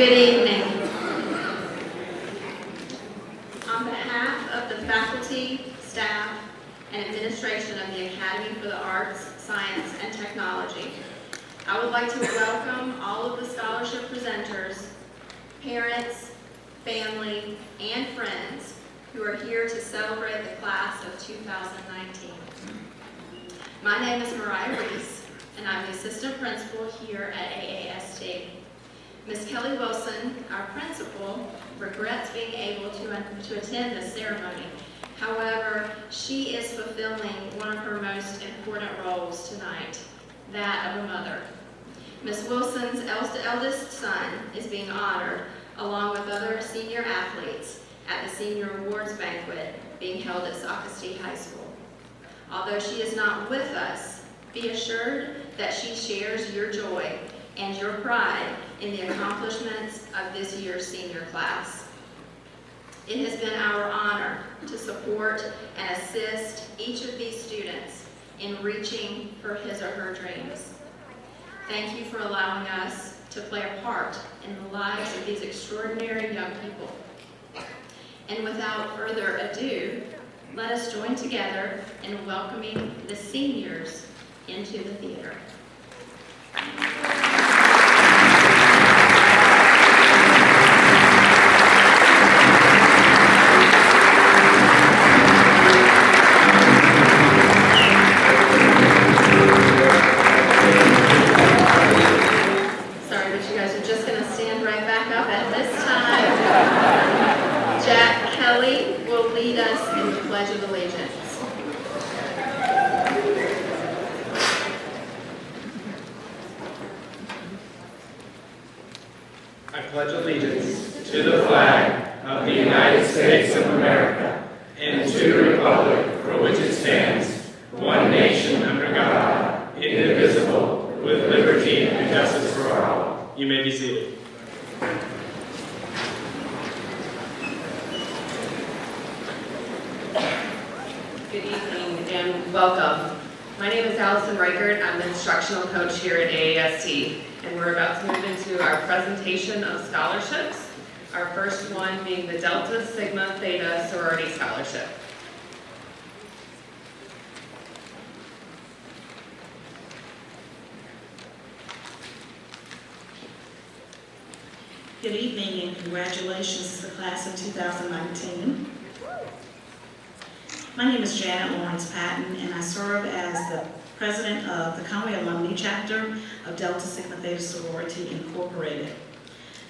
Good evening. On behalf of the faculty, staff, and administration of the Academy for the Arts, Science, and Technology, I would like to welcome all of the scholarship presenters, parents, family, and friends who are here to celebrate the class of 2019. My name is Mariah Reese, and I'm the assistant principal here at AAST. Ms. Kelly Wilson, our principal, regrets being able to attend this ceremony. However, she is fulfilling one of her most important roles tonight, that of a mother. Ms. Wilson's eldest son is being honored along with other senior athletes at the Senior Awards Banquet being held at Socastee High School. Although she is not with us, be assured that she shares your joy and your pride in the accomplishments of this year's senior class. It has been our honor to support and assist each of these students in reaching for his or her dreams. Thank you for allowing us to play a part in the lives of these extraordinary young people. And without further ado, let us join together in welcoming the seniors into the theater. Sorry, but you guys are just going to stand right back up at this time. Jack Kelly will lead us in the Pledge of Allegiance. I pledge allegiance to the flag of the United States of America and to the republic for which it stands, one nation under God, indivisible, with liberty and justice for all. You may be seated. Good evening and welcome. My name is Allison Reichert. I'm the instructional coach here at AAST, and we're about to move into our presentation of scholarships, our first one being the Delta Sigma Theta Sorority Scholarship. Good evening and congratulations to the class of 2019. My name is Janet Lawrence Patton, and I serve as the president of the Conway Alumni Chapter of Delta Sigma Theta Sorority Incorporated.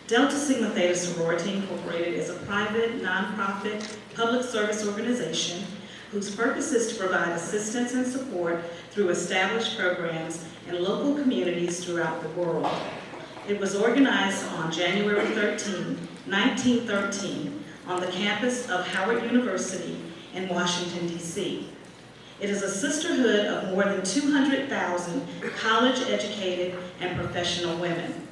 Delta Sigma Theta Sorority Incorporated is a private, nonprofit, public service organization whose purpose is to provide assistance and support through established programs in local communities throughout the world. It was organized on January 13, 1913, on the campus of Howard University in Washington, D.C. It is a sisterhood of more than 200,000 college-educated and professional women.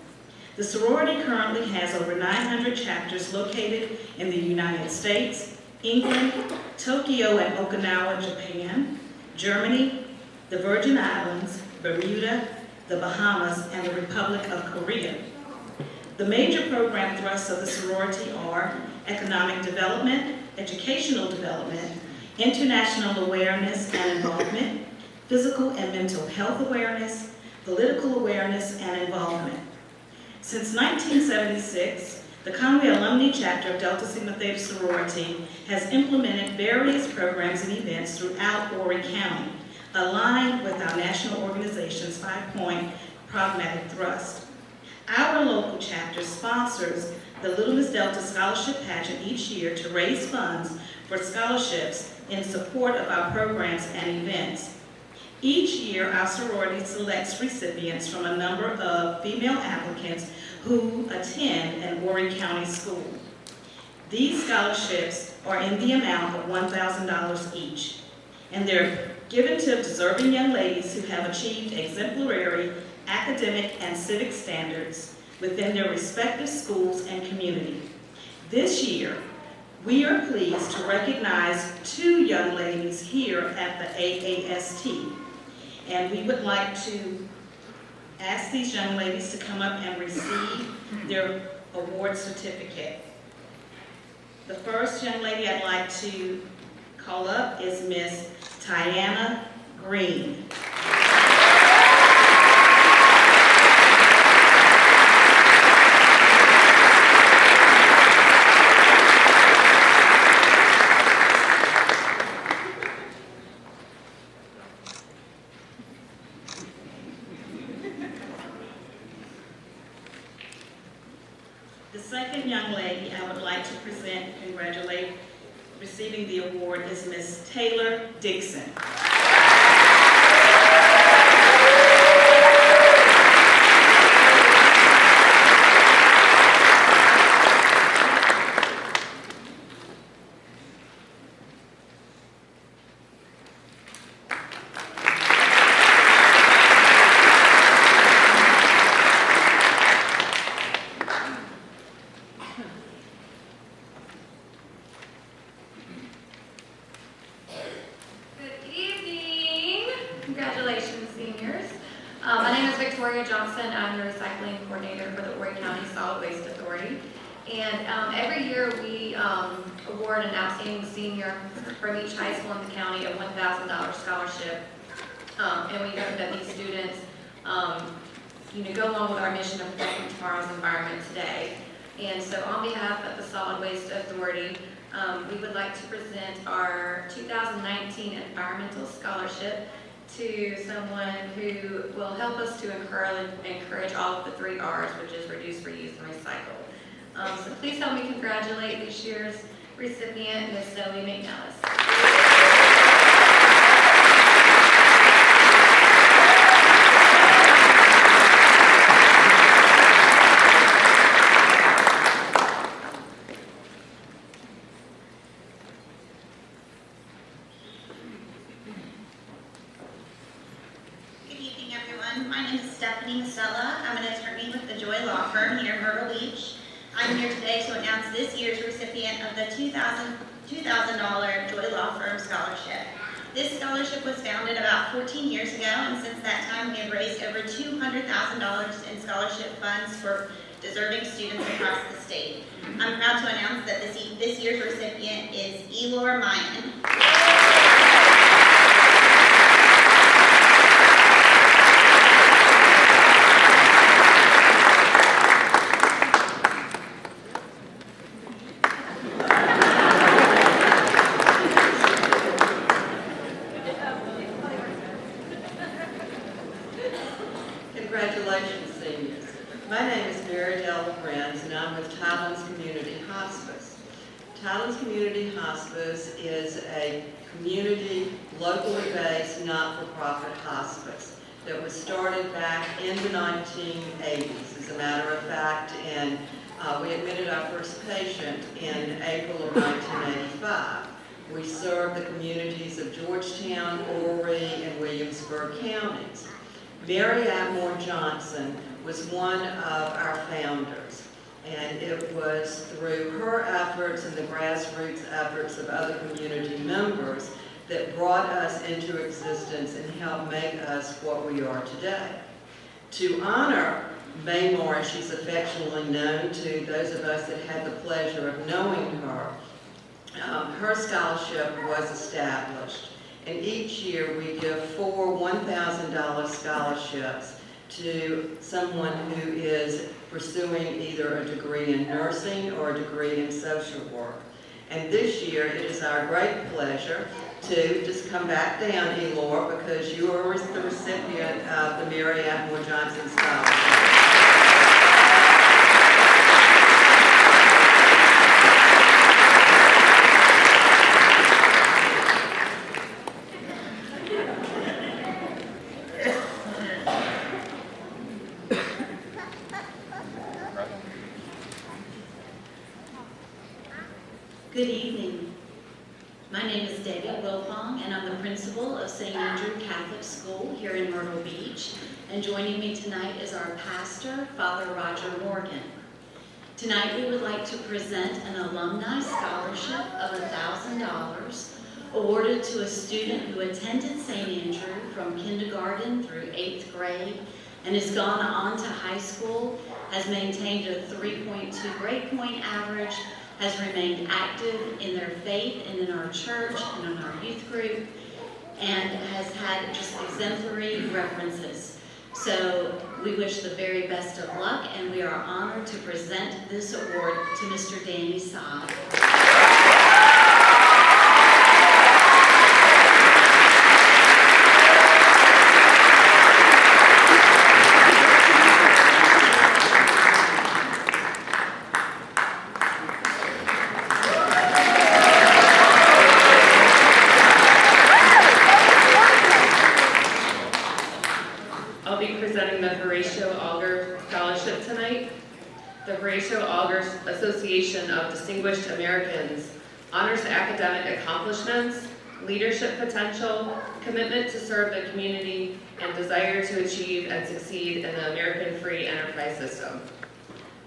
The sorority currently has over 900 chapters located in the United States, England, Tokyo and Okinawa, Japan, Germany, the Virgin Islands, Bermuda, the Bahamas, and the Republic of Korea. The major program thrusts of the sorority are economic development, educational development, international awareness and involvement, physical and mental health awareness, political awareness and involvement. Since 1976, the Conway Alumni Chapter of Delta Sigma Theta Sorority has implemented various programs and events throughout Horry County, aligned with our national organization's 5-point pragmatic thrust. Our local chapter sponsors the Little Miss Delta Scholarship Pageant each year to raise funds for scholarships in support of our programs and events. Each year, our sorority selects recipients from a number of female applicants who attend an Horry County school. These scholarships are in the amount of $1,000 each, and they're given to deserving young ladies who have achieved exemplary academic and civic standards within their respective schools and community. This year, we are pleased to recognize 2 young ladies here at the AAST, and we would like to ask these young ladies to come up and receive their award certificate. The first young lady I'd like to call up is Miss Tiana Green. The second young lady I would like to present and congratulate receiving the award is Miss Taylor Dixon. Good evening. Congratulations, seniors. My name is Victoria Johnson. I'm the recycling coordinator for the Horry County Solid Waste Authority. And every year we award an outstanding senior from each high school in the county a $1,000 scholarship. And we hope that these students go along with our mission of protecting tomorrow's environment today. And so on behalf of the Solid Waste Authority, we would like to present our 2019 Environmental Scholarship to someone who will help us to encourage all of the 3 R's, which is reduce, reuse, and recycle. So please help me congratulate this year's recipient, Ms. Zoe McNellis. Good evening, everyone. My name is Stephanie Masella. I'm an attorney with the Joy Law Firm here in Myrtle Beach. I'm here today to announce this year's recipient of the $2,000 Joy Law Firm Scholarship. This scholarship was founded about 14 years ago, and since that time we have raised over $200,000 in scholarship funds for deserving students across the state. I'm proud to announce that this year's recipient is Elor Mayan. Congratulations, seniors. My name is Mary Della Prince, and I'm with Tidelands Community Hospice. Tidelands Community Hospice is a community, locally based, not-for-profit hospice that was started back in the 1980s, as a matter of fact, and we admitted our first patient in April of 1985. We serve the communities of Georgetown, Horry, and Williamsburg counties. Mary Atmore Johnson was one of our founders, and it was through her efforts and the grassroots efforts of other community members that brought us into existence and helped make us what we are today. To honor Mae Morris, she's affectionately known to those of us that had the pleasure of knowing her, her scholarship was established. And each year we give 4 $1,000 scholarships to someone who is pursuing either a degree in nursing or a degree in social work. And this year it is our great pleasure to just come back down, Elor, because you are the recipient of the Mary Atmore Johnson Scholarship. Good evening. My name is Debbie Wilfong, and I'm the principal of St. Andrew Catholic School here in Myrtle Beach. And joining me tonight is our pastor, Father Roger Morgan. Tonight we would like to present an alumni scholarship of $1,000 awarded to a student who attended St. Andrew from kindergarten through 8th grade and has gone on to high school has maintained a 3.2 grade point average, has remained active in their faith and in our church and in our youth group, and has had just exemplary references. So we wish the very best of luck, and we are honored to present this award to Mr. Danny Saab. I'll be presenting the Horatio Alger Scholarship tonight. The Horatio Alger Association of Distinguished Americans honors academic accomplishments, leadership potential, commitment to serve the community, and desire to achieve and succeed in the American free enterprise system.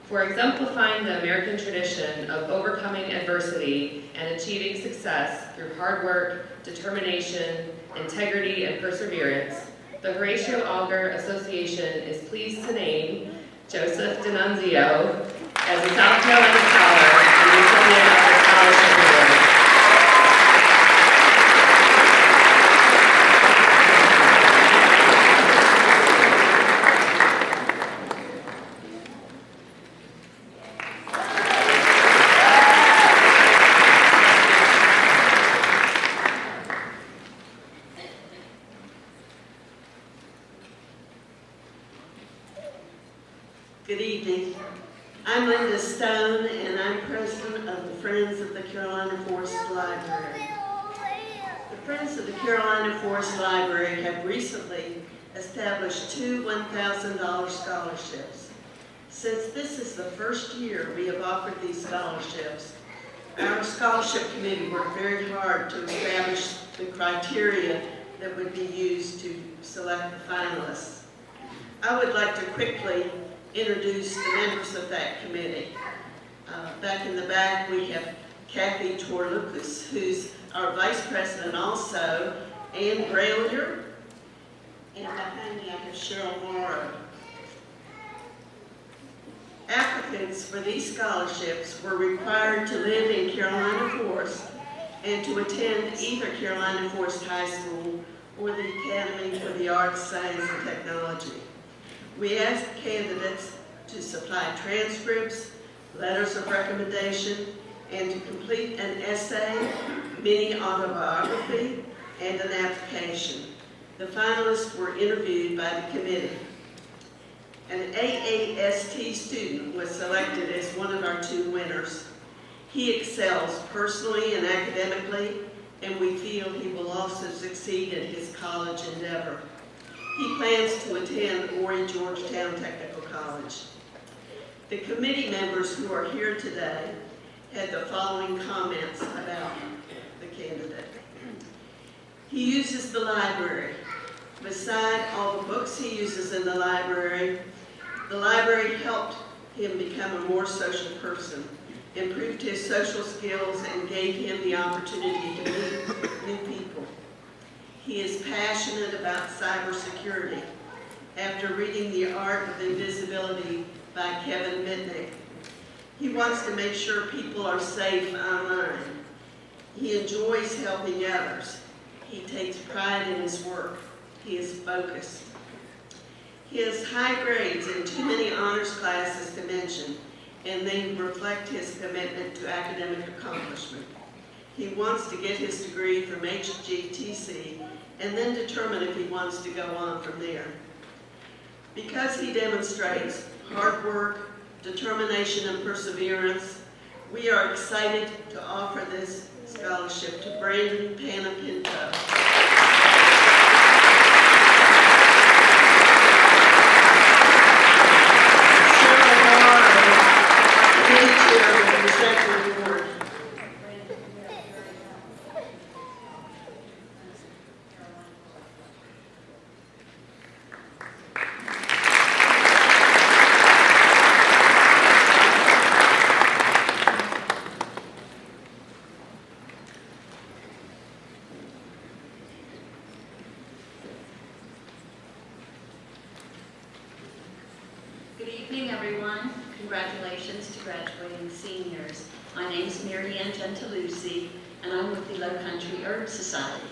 For exemplifying the American tradition of overcoming adversity and achieving success through hard work, determination, integrity, and perseverance, the Horatio Alger Association is pleased to name Joseph D'Annunzio as a South Carolina Scholar and recipient of the Scholarship Award. Good evening. I'm Linda Stone, and I'm president of the Friends of the Carolina Forest Library. The Friends of the Carolina Forest Library have recently established two $1,000 scholarships. Since this is the first year we have offered these scholarships, our scholarship committee worked very hard to establish the criteria that would be used to select the finalists. I would like to quickly introduce the members of that committee. Back in the back, we have Kathy Torlucas, who's our vice president also, Ann Brailier, and behind me I have Cheryl Morrow. Applicants for these scholarships were required to live in Carolina Forest and to attend either Carolina Forest High School or the Academy for the Arts, Science, and Technology. We asked candidates to supply transcripts, letters of recommendation, and to complete an essay, mini autobiography, and an application. The finalists were interviewed by the committee. An AAST student was selected as one of our two winners. He excels personally and academically, and we feel he will also succeed in his college endeavor. He plans to attend Horry Georgetown Technical College. The committee members who are here today had the following comments about the candidate. He uses the library. Beside all the books he uses in the library helped him become a more social person, improved his social skills, and gave him the opportunity to meet new people. He is passionate about cybersecurity. After reading The Art of Invisibility by Kevin Mitnick, he wants to make sure people are safe online. He enjoys helping others. He takes pride in his work. He is focused. He has high grades in too many honors classes to mention, and they reflect his commitment to academic accomplishment. He wants to get his degree from HGTC and then determine if he wants to go on from there. Because he demonstrates hard work, determination, and perseverance, we are excited to offer this scholarship to Brandon Panapinto. evening, everyone. Congratulations to graduating seniors. My name is Mary Ann Gentiluzzi, and I'm with the Low Country Herb Society.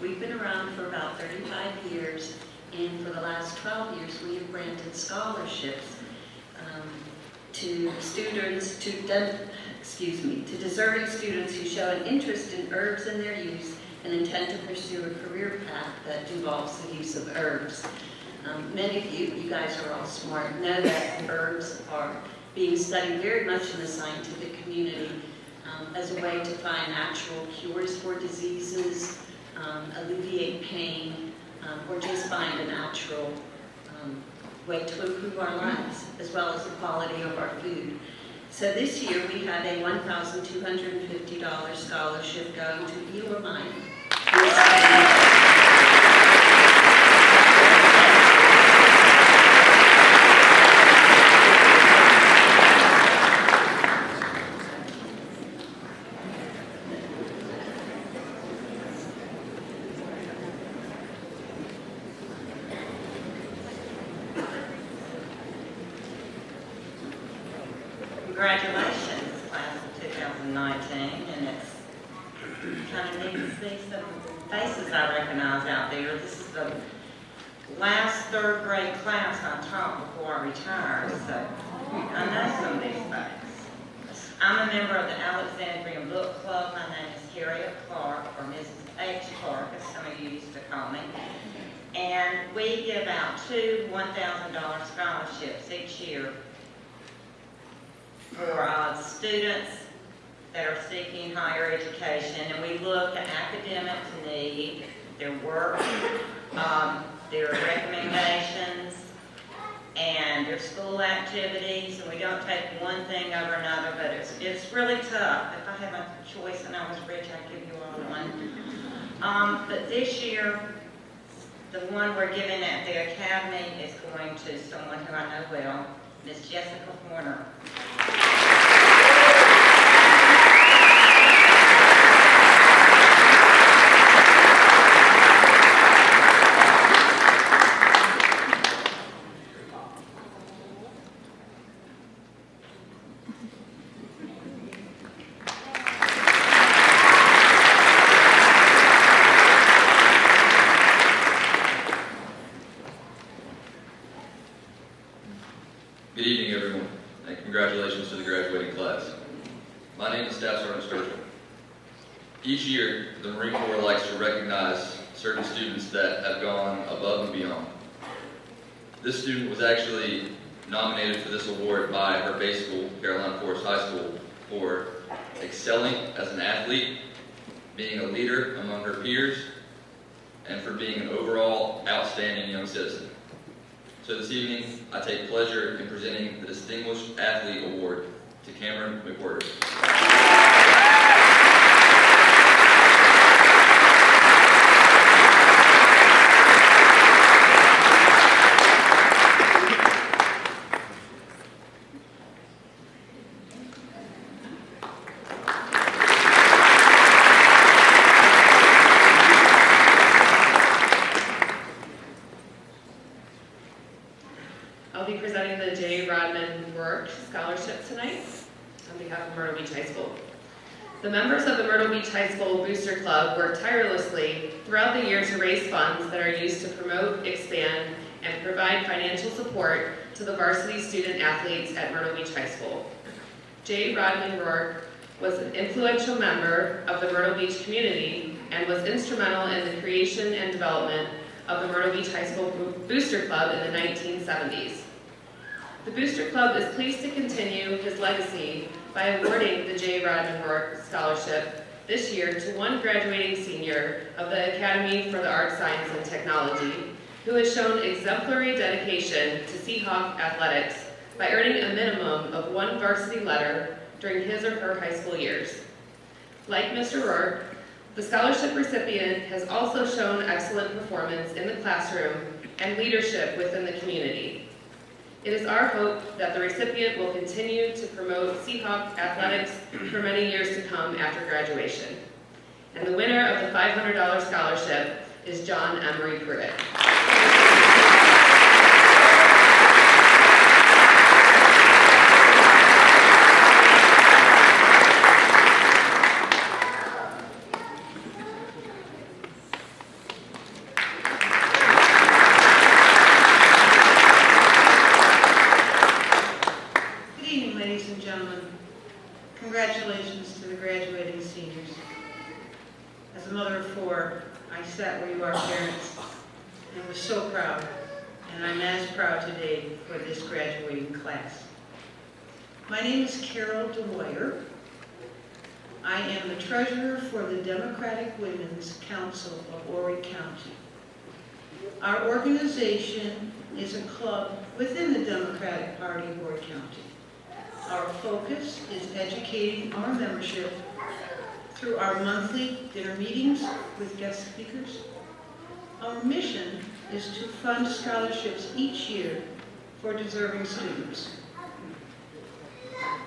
We've been around for about 35 years, and for the last 12 years, we have granted scholarships to students, to deserving students who show an interest in herbs and their use and intend to pursue a career path that involves the use of herbs. Many of you guys are all smart, know that herbs are being studied very much in the scientific community as a way to find natural cures for diseases, alleviate pain, or just find a natural way to improve our lives, as well as the quality of our food. So this year we had a $1,250 scholarship going to Eula Mine. Congratulations, class of 2019, and it's kind of neat to see some faces I recognize out there. This is the last third grade class I taught before I retired, so I know some of these folks. I'm a member of the Alexandrian Book Club. My name is Harriet Clark, or Mrs. H. Clark, as some of you used to call me. And we give out 2 $1,000 scholarships each year for students that are seeking higher education, and we look at academic need, their work, their recommendations, and their school activities, and we don't take one thing over another, but it's really tough. If I had my choice and I was rich, I'd give you all one. But this year, the one we're giving at the Academy is going to someone who I know well, Miss Jessica Horner. Good evening, everyone, and congratulations to the graduating class. My name is Staff Sergeant Sturgill. Each year, the Marine Corps likes to recognize certain students that have gone above and beyond. This student was actually nominated for this award by her base school, Carolina Forest High School, for excelling as an athlete, being a leader among her peers, and for being an overall outstanding young citizen. So this evening, I take pleasure in presenting the Distinguished Athlete Award to Cameron McWhirter. I'll be presenting the J. Rodman Rourke Scholarship tonight on behalf of Myrtle Beach High School. The members of the Myrtle Beach High School Booster Club work tirelessly throughout the year to raise funds that are used to promote, expand, and provide financial support to the varsity student athletes at Myrtle Beach High School. J. Rodman Rourke was an influential member of the Myrtle Beach community and was instrumental in the creation and development of the Myrtle Beach High School Booster Club in the 1970s. The Booster Club is pleased to continue his legacy by awarding the J. Rodman Rourke Scholarship this year to one graduating senior of the Academy for the Arts, Science, and Technology, who has shown exemplary dedication to Seahawk athletics by earning a minimum of 1 varsity letter during his or her high school years. Like Mr. Rourke, the scholarship recipient has also shown excellent performance in the classroom and leadership within the community. It is our hope that the recipient will continue to promote Seahawk athletics for many years to come after graduation. And the winner of the $500 scholarship is John Emery Pruitt. so proud, and I'm as proud today for this graduating class. My name is Carol DeWyer. I am the treasurer for the Democratic Women's Council of Horry County. Our organization is a club within the Democratic Party of Horry County. Our focus is educating our membership through our monthly dinner meetings with guest speakers. Our mission is to fund scholarships each year for deserving students.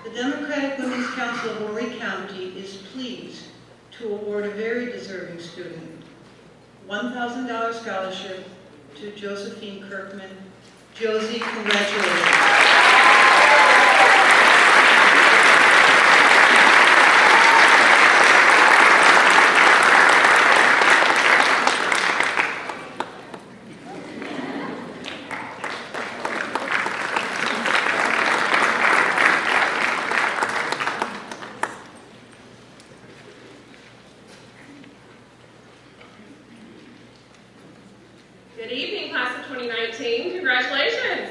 The Democratic Women's Council of Horry County is pleased to award a very deserving student $1,000 scholarship to Josephine Kirkman. Josie, congratulations. Good evening, class of 2019. Congratulations.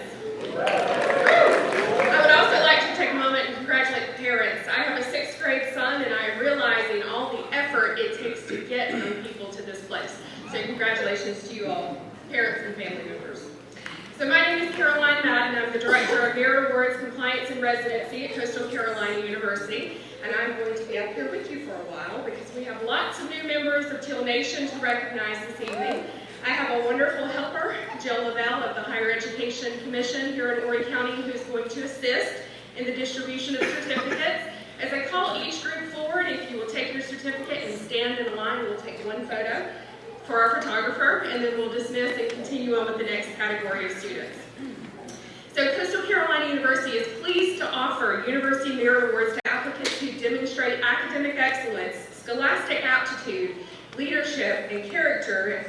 I would also like to take a moment and congratulate the parents. I have a 6th grade son, and I am realizing all the effort it takes to get young people to this place. So congratulations to you all, parents and family members. So my name is Caroline Madden. I'm the director of Mirror Awards Compliance and Residency at Coastal Carolina University. And I'm going to be up here with you for a while because we have lots of new members of Teal Nation to recognize this evening. I have a wonderful helper, Jill Lavelle of the Higher Education Commission here in Horry County, who's going to assist in the distribution of certificates. As I call each group forward, if you will take your certificate and stand in a line, we'll take one photo for our photographer, and then we'll dismiss and continue on with the next category of students. So Coastal Carolina University is pleased to offer University Merit Awards to applicants who demonstrate academic excellence, scholastic aptitude, leadership, and character.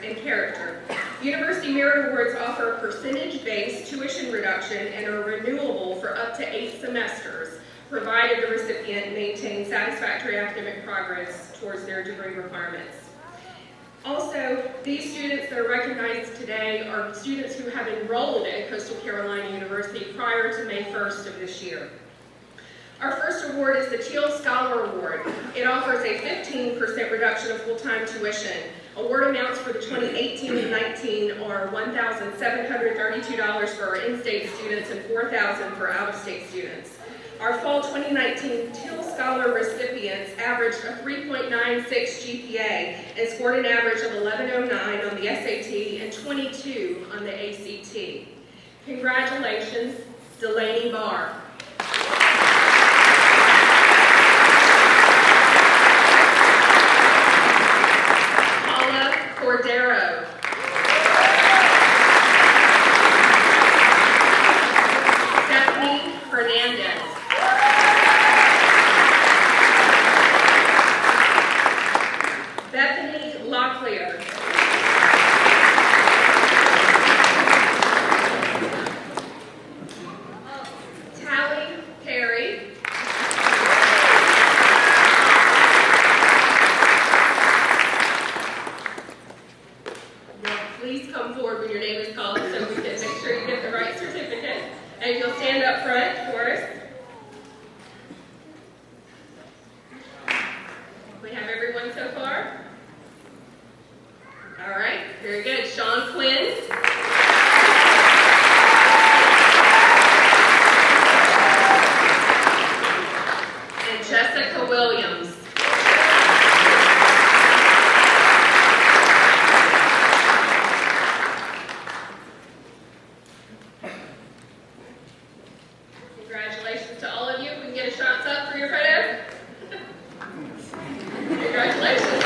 University Merit Awards offer a percentage-based tuition reduction and are renewable for up to 8 semesters, provided the recipient maintains satisfactory academic progress towards their degree requirements. Also, these students that are recognized today are students who have enrolled at Coastal Carolina University prior to May 1st of this year. Our first award is the Teal Scholar Award. It offers a 15% reduction of full-time tuition. Award amounts for the 2018 and 19 are $1,732 for our in-state students and $4,000 for out-of-state students. Our fall 2019 Teal Scholar recipients averaged a 3.96 GPA and scored an average of 1109 on the SAT and 22 on the ACT. Congratulations, Delaney Barr. Paula Cordero. Stephanie Hernandez. Bethany Locklear. Tally Perry. Now, please come forward when your name is called so we can make sure you get the right certificate. And you'll stand up front for us. We have everyone so far? All right, very good. Sean Quinn. And Jessica Williams. Congratulations to all of you. We can get a shots up for your photo. Congratulations.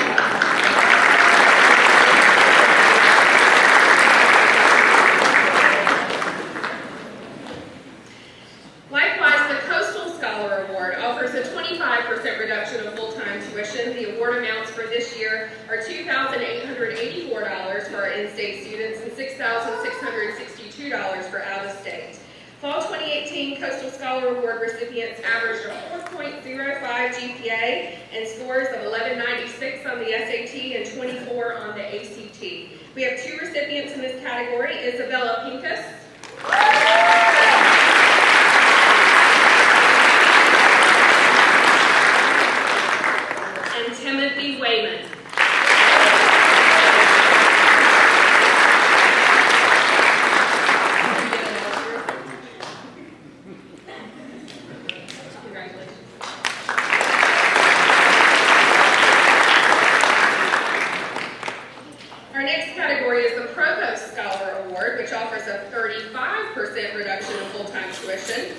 Likewise, the Coastal Scholar Award offers a 25% reduction of full-time tuition. The award amounts for this year are $2,884 for our in-state students and $6,662 for out-of-state. Fall 2018 Coastal Scholar Award recipients averaged a 4.05 GPA and scores of 1196 on the SAT and 24 on the ACT. We have 2 recipients in this category, Isabella Pincus. And Timothy Wayman. Congratulations. Our next category is the Provost Scholar Award, which offers a 35% reduction in full-time tuition.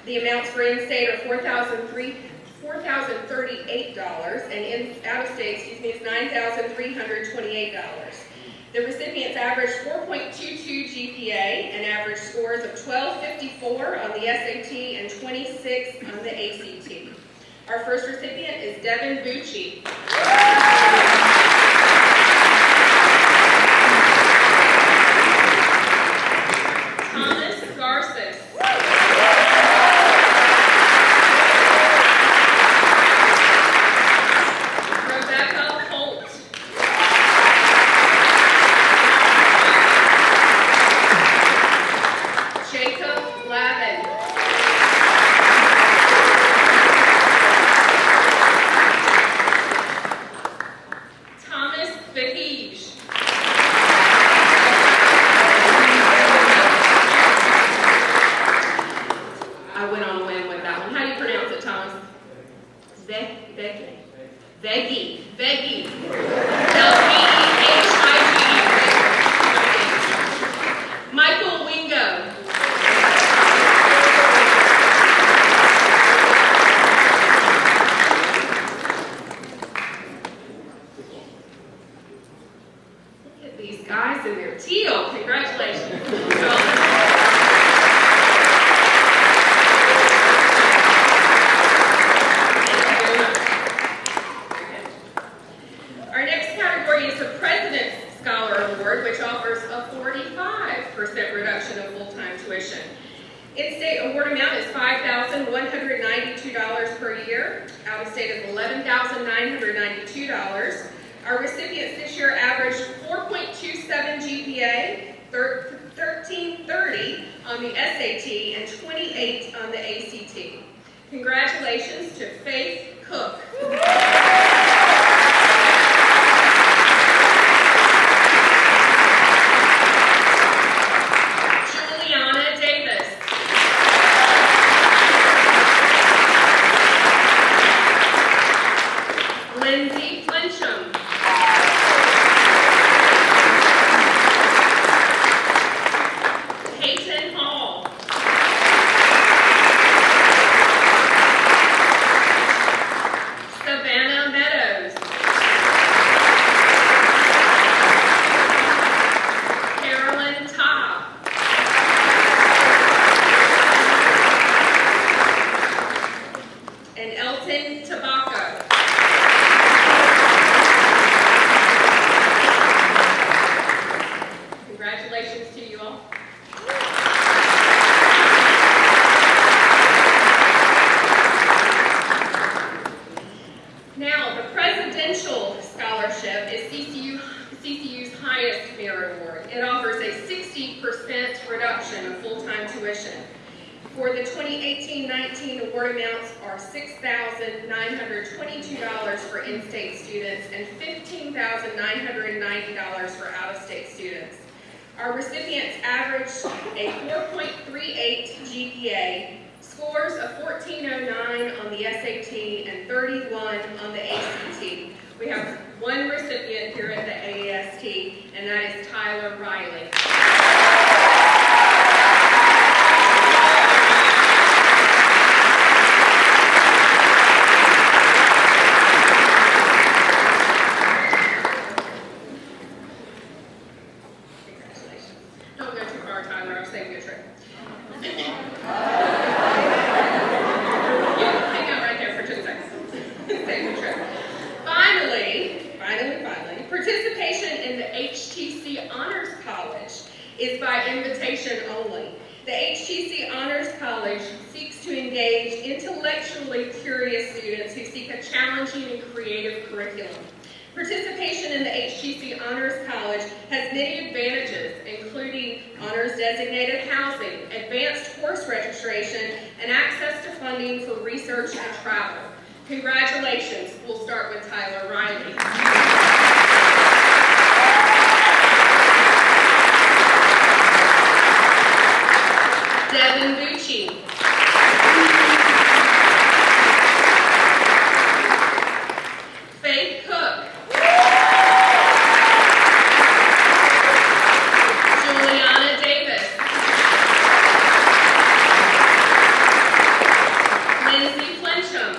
The amounts for in-state are $4,038, and out-of-state, is $9,328. The recipients averaged 4.22 GPA and average scores of 1254 on the SAT and 26 on the ACT. Our first recipient is Devin Bucci. Thomas Garces. Rebecca Holt. Jacob Lavin. Thomas Bahij. I went on a limb with that one. How do you pronounce it, Thomas? Veggie. L-V-E-H-I-G. Michael Wingo. Look at these guys in their teal. Congratulations. Our next category is the President's Scholar Award, which offers a 45% reduction of full-time tuition. In-state award amount is $5,192 per year. Out-of-state is $11,992. Our recipients this year averaged 4.27 GPA, 1330 on the SAT, and 28 on the ACT. Congratulations to Faith Cook. Juliana Davis. Lindsay Flincham. Peyton Hall. Savannah Meadows. Carolyn Todd. And Elton Tobacco. Congratulations to you all. Now, the Presidential Scholarship is CCU's highest merit award. It offers a 60% reduction of full-time tuition. For the 2018-19 award amounts are $6,922 for in-state students and $15,990 for out-of-state students. Our recipients averaged a 4.38 GPA, scores of 1409 on the SAT and 31 on the ACT. We have one recipient here at the AAST, and that is Tyler Riley. Congratulations. Don't go too far, Tyler. I'll save you a trip. Hang out right there for 2 seconds. Save the trip. Finally, participation in the HTC Honors College is by invitation only. The HTC Honors College seeks to engage intellectually curious students who seek a challenging and creative curriculum. Participation in the HGC Honors College has many advantages, including honors designated housing, advanced course registration, and access to funding for research and travel. Congratulations. We'll start with Tyler Riley. Devin Bucci. Faith Cook. Juliana Davis. Lindsay Flincham.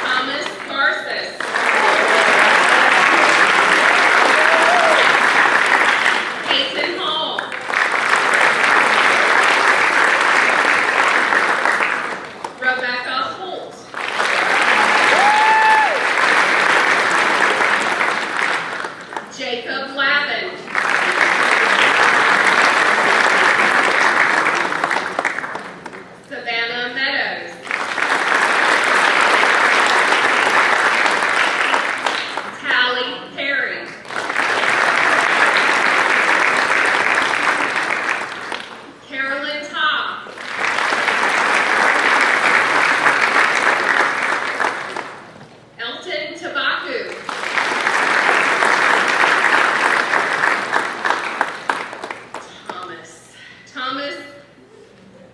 Thomas Garces. Peyton Hall. Rebecca Holt. Jacob Lavin. Savannah Meadows. Tally Perry. Carolyn Top. Elton Tabaku. Thomas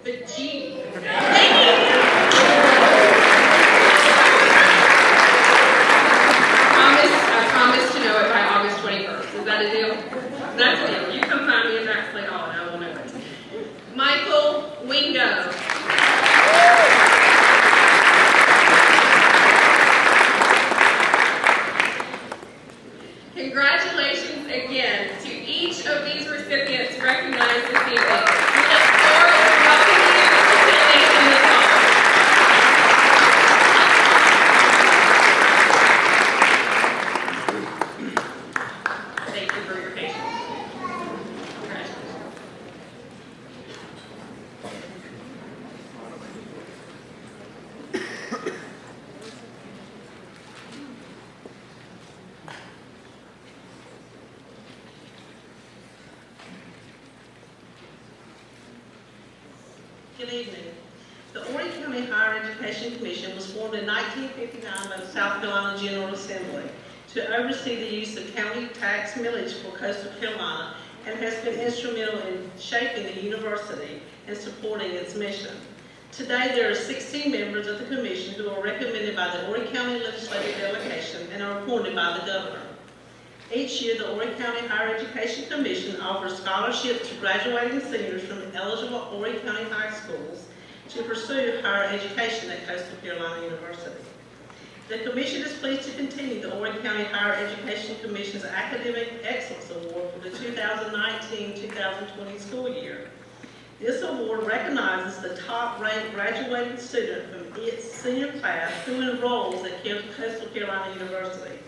the G. I promise to know it by August 21st. Is that a deal? That's a deal. You come find me in Baxley Hall and I will know it. Michael Wingo. Congratulations again to each of these recipients recognized this evening. We look forward to welcoming you to the nation this fall. Thank you for your patience. Congratulations. Good evening. The Horry County Higher Education Commission was formed in 1959 by the South Carolina General Assembly to oversee the use of county tax millage for Coastal Carolina and has been instrumental in shaping the university and supporting its mission. Today, there are 16 members of the commission who are recommended by the Horry County Legislative Delegation and are appointed by the governor. Each year, the Horry County Higher Education Commission offers scholarships to graduating seniors from eligible Horry County high schools to pursue higher education at Coastal Carolina University. The commission is pleased to continue the Horry County Higher Education Commission's Academic Excellence Award for the 2019-2020 school year. This award recognizes the top-ranked graduating student from its senior class who enrolls at Coastal Carolina University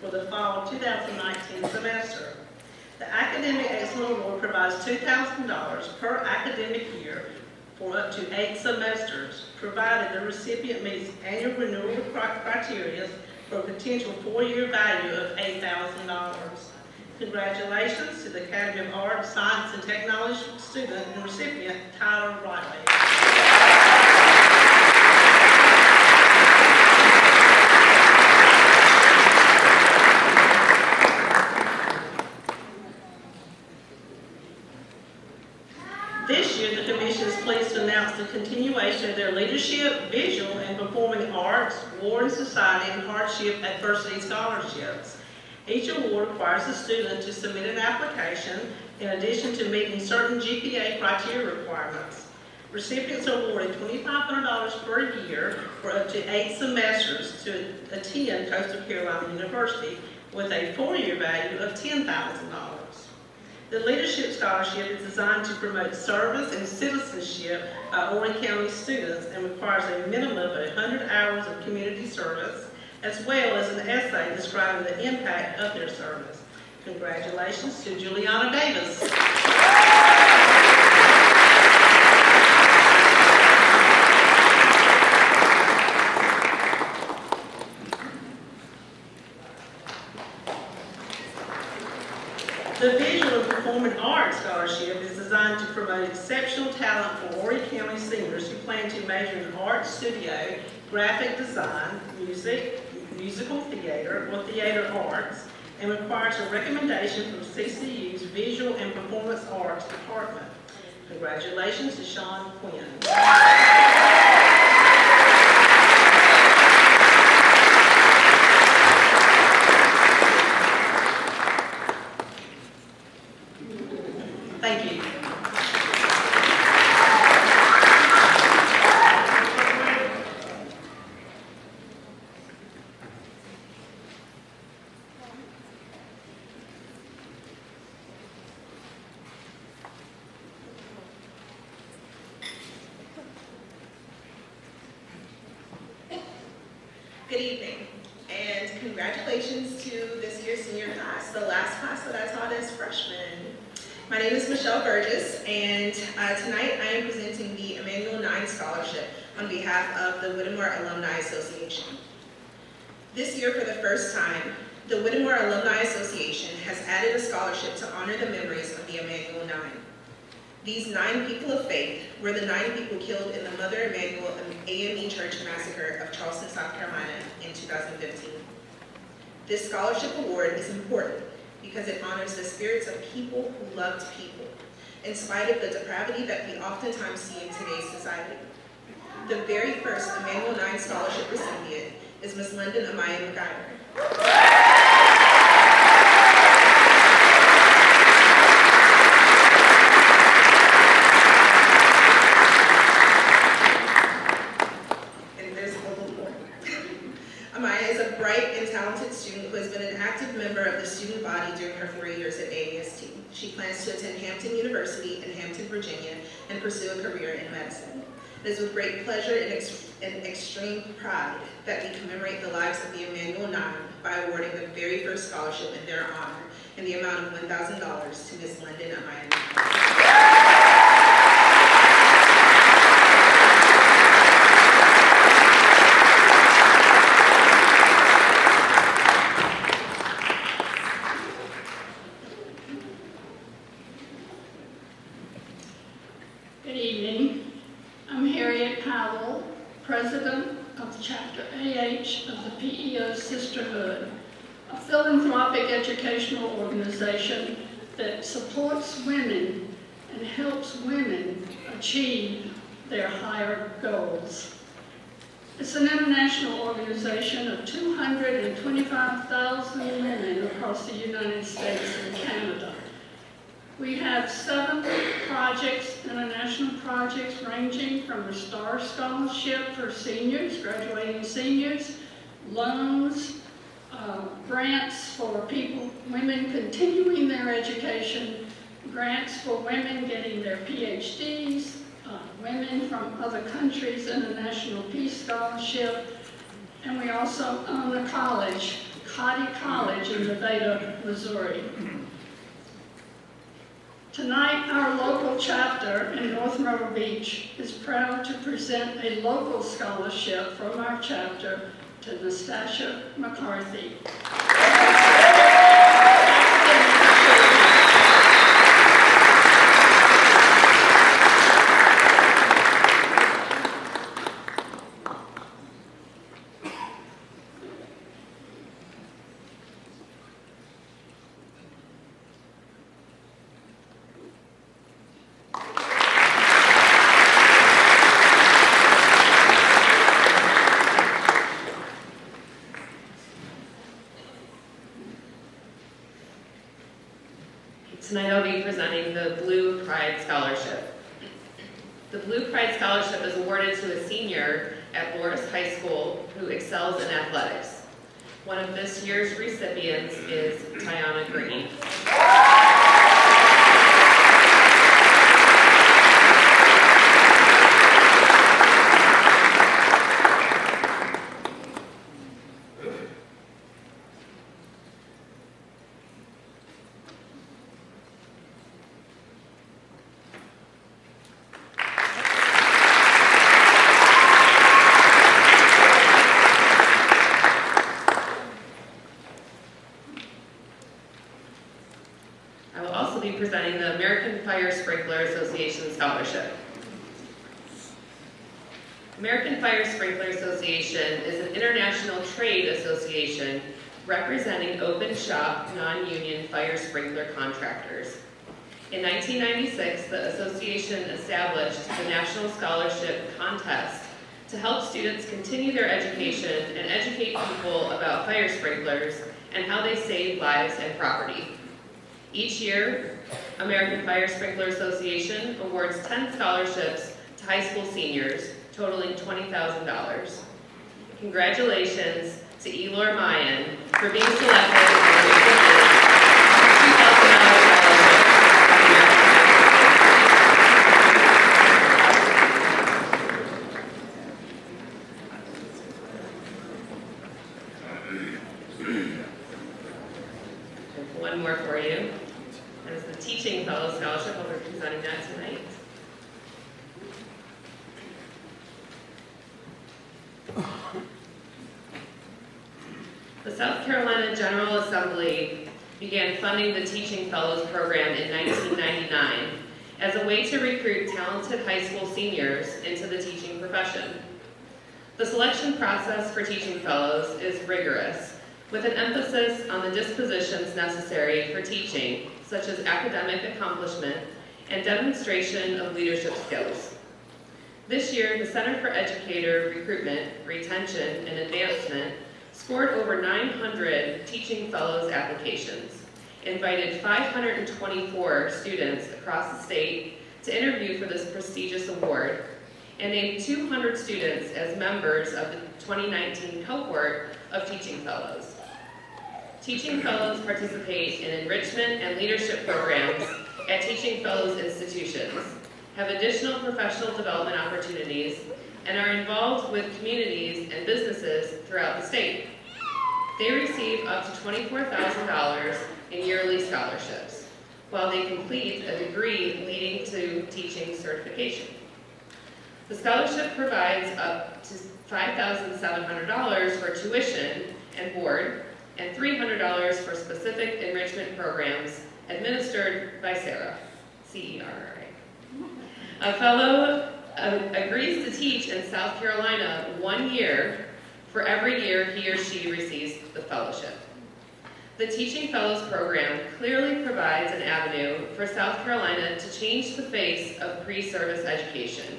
for the fall 2019 semester. The Academic Excellence Award provides $2,000 per academic year for up to 8 semesters, provided the recipient meets annual renewal criteria for a potential 4-year value of $8,000. Congratulations to the Academy of Arts, Science, and Technology student and recipient, Tyler Riley. This year, the Commission is pleased to announce the continuation of their leadership, visual, and performing arts, war and society, and hardship adversity scholarships. Each award requires a student to submit an application in addition to meeting certain GPA criteria requirements. Recipients are awarded $2,500 per year for up to 8 semesters to attend Coastal Carolina University with a 4-year value of $10,000. The Leadership Scholarship is designed to promote service and citizenship by Horry County students and requires a minimum of 100 hours of community service, as well as an essay describing the impact of their service. Congratulations to Juliana Davis. The Visual and Performing Arts Scholarship is designed to promote exceptional talent for Horry County seniors who plan to major in art, studio, graphic design, music, musical theater, or theater arts, and requires a recommendation from CCU's Visual and Performance Arts Department. Congratulations to Sean Quinn. Thank you. Good evening, and congratulations to this year's senior class, the last class that I taught as freshmen. My name is Michelle Burgess, and tonight I am presenting the Emmanuel 9 Scholarship on behalf of the Whittemore Alumni Association. This year, for the first time, the Whittemore Alumni Association has added a scholarship to honor the memories of the Emmanuel 9. These 9 people of faith were the 9 people killed in the Mother Emanuel AME Church massacre of Charleston, South Carolina in 2015. This scholarship award is important because it honors the spirits of people who loved people, in spite of the depravity that we oftentimes see in today's society. The very first Emmanuel 9 Scholarship recipient is Ms. Lyndon Amaya McIver. Amaya is a bright and talented student who has been an active member of the student body during her 4 years at AAST. She plans to attend Hampton University in Hampton, Virginia, and pursue a career in medicine. It is with great pleasure and extreme pride that we commemorate the lives of the Emmanuel 9 by awarding the very first scholarship in their honor in the amount of $1,000 to Ms. Lyndon Amaya. Good evening. I'm Harriet Powell, President of Chapter AH of the PEO Sisterhood, a philanthropic educational organization that supports women and helps women achieve their higher goals. It's an international organization of 225,000 women across the United States and Canada. We have 7 projects, international projects, ranging from a STAR Scholarship for seniors, graduating seniors, loans, grants for women continuing their education, grants for women getting their PhDs, women from other countries, International Peace Scholarship, and we also own a college, Cotty College in Nevada, Missouri. Tonight, our local chapter in North Myrtle Beach is proud to present a local scholarship from our chapter to Nastasia McCarthy. Tonight I'll be presenting the Blue Pride Scholarship. The Blue Pride Scholarship is awarded to a senior at Loris High School who excels in athletics. One of this year's recipients is Tiana Green. I will also be presenting the American Fire Sprinkler Association Scholarship. American Fire Sprinkler Association is an international trade association representing open shop, non-union fire sprinkler contractors. In 1996, the association established the National Scholarship Contest to help students continue their education and educate people about fire sprinklers and how they save lives and property. Each year, American Fire Sprinkler Association awards 10 scholarships to high school seniors, totaling $20,000. Congratulations to Elor Mayan for being selected as the recipient of the $2,000 scholarship. One more for you. That is the Teaching Fellow Scholarship. I'll be presenting that tonight. The South Carolina General Assembly began funding the Teaching Fellows program in 1999 as a way to recruit talented high school seniors into the teaching profession. The selection process for Teaching Fellows is rigorous, with an emphasis on the dispositions necessary for teaching, such as academic accomplishment and demonstration of leadership skills. This year, the Center for Educator Recruitment, Retention, and Advancement scored over 900 Teaching Fellows applications, invited 524 students across the state to interview for this prestigious award, and named 200 students as members of the 2019 cohort of Teaching Fellows. Teaching Fellows participate in enrichment and leadership programs at Teaching Fellows institutions, have additional professional development opportunities, and are involved with communities and businesses throughout the state. They receive up to $24,000 in yearly scholarships, while they complete a degree leading to teaching certification. The scholarship provides up to $5,700 for tuition and board, and $300 for specific enrichment programs administered by Sarah, C-E-R-R-A. A fellow agrees to teach in South Carolina 1 year for every year he or she receives the fellowship. The Teaching Fellows program clearly provides an avenue for South Carolina to change the face of pre-service education.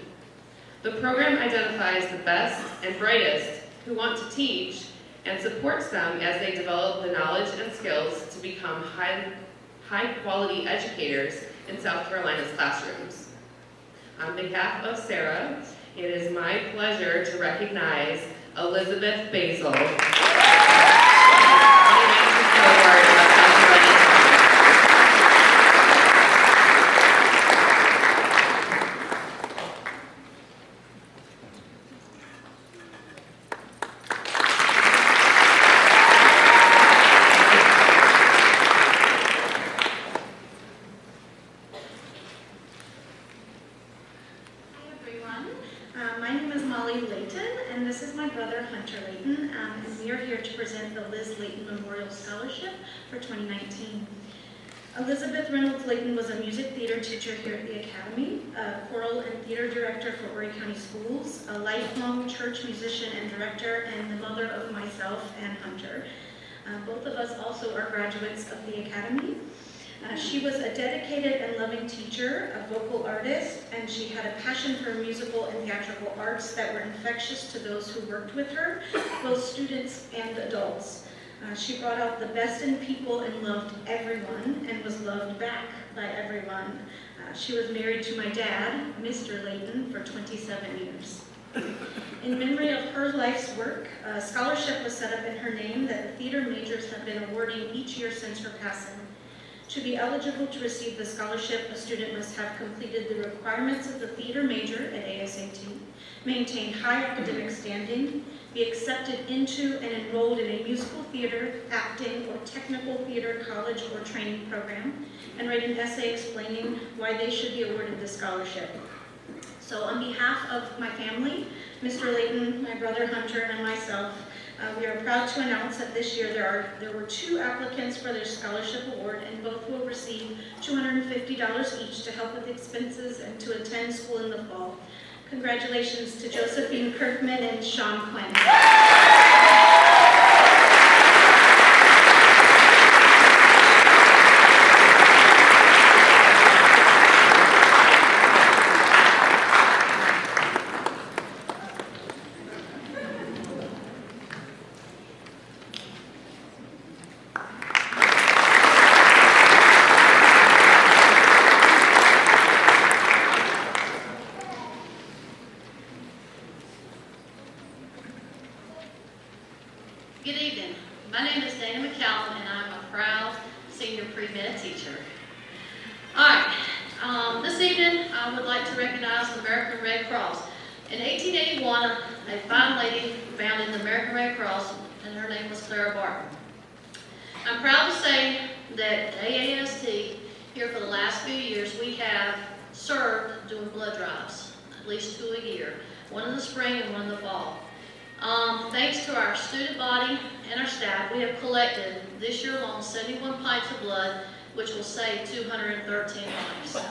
The program identifies the best and brightest who want to teach and supports them as they develop the knowledge and skills to become high-quality educators in South Carolina's classrooms. On behalf of Sarah, it is my pleasure to recognize Elizabeth Basil, 2019 cohort of South Carolina. My name is Molly Layton, and this is my brother Hunter Layton, and we are here to present the Liz Layton Memorial Scholarship for 2019. Elizabeth Reynolds Layton was a music theater teacher here at the Academy, a choral and theater director for Horry County Schools, a lifelong church musician and director, and the mother of myself and Hunter. Both of us also are graduates of the Academy. She was a dedicated and loving teacher, a vocal artist, and she had a passion for musical and theatrical arts that were infectious to those who worked with her, both students and adults. She brought out the best in people and loved everyone, and was loved back by everyone. She was married to my dad, Mr. Layton, for 27 years. In memory of her life's work, a scholarship was set up in her name that the theater majors have been awarding each year since her passing. To be eligible to receive the scholarship, a student must have completed the requirements of the theater major at ASAT, maintain high academic standing, be accepted into and enrolled in a musical theater, acting, or technical theater college or training program, and write an essay explaining why they should be awarded the scholarship. So on behalf of my family, Mr. Layton, my brother Hunter, and myself, We are proud to announce that this year there were 2 applicants for their scholarship award, and both will receive $250 each to help with expenses and to attend school in the fall. Congratulations to Josephine Kirkman and Sean Quinn. Good evening. My name is Dana McCallum, and I'm a proud senior pre-med teacher. All right, this evening I would like to recognize the American Red Cross. In 1881, a fine lady founded the American Red Cross, and her name was Clara Barton. I'm proud to say that AAST, here for the last few years, we have served doing blood drives, at least 2 a year, one in the spring and one in the fall. Thanks to our student body and our staff, we have collected this year alone 71 pints of blood, which will save 213 lives. Because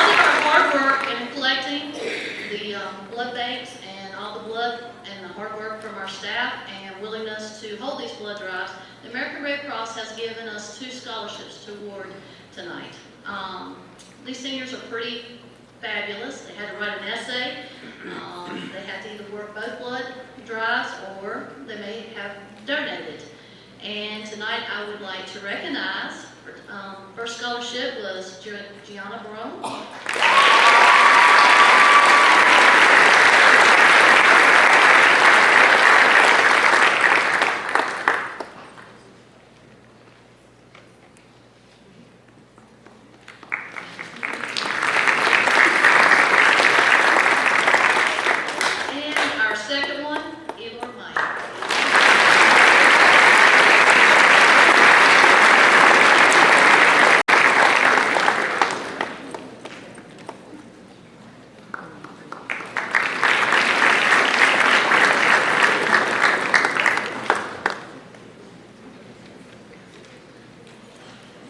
of our hard work in collecting the blood banks and all the blood and the hard work from our staff and willingness to hold these blood drives, the American Red Cross has given us 2 scholarships to award tonight. These seniors are pretty fabulous. They had to write an essay. They had to either work both blood drives or they may have donated. And tonight I would like to recognize, first scholarship was Gianna Barone.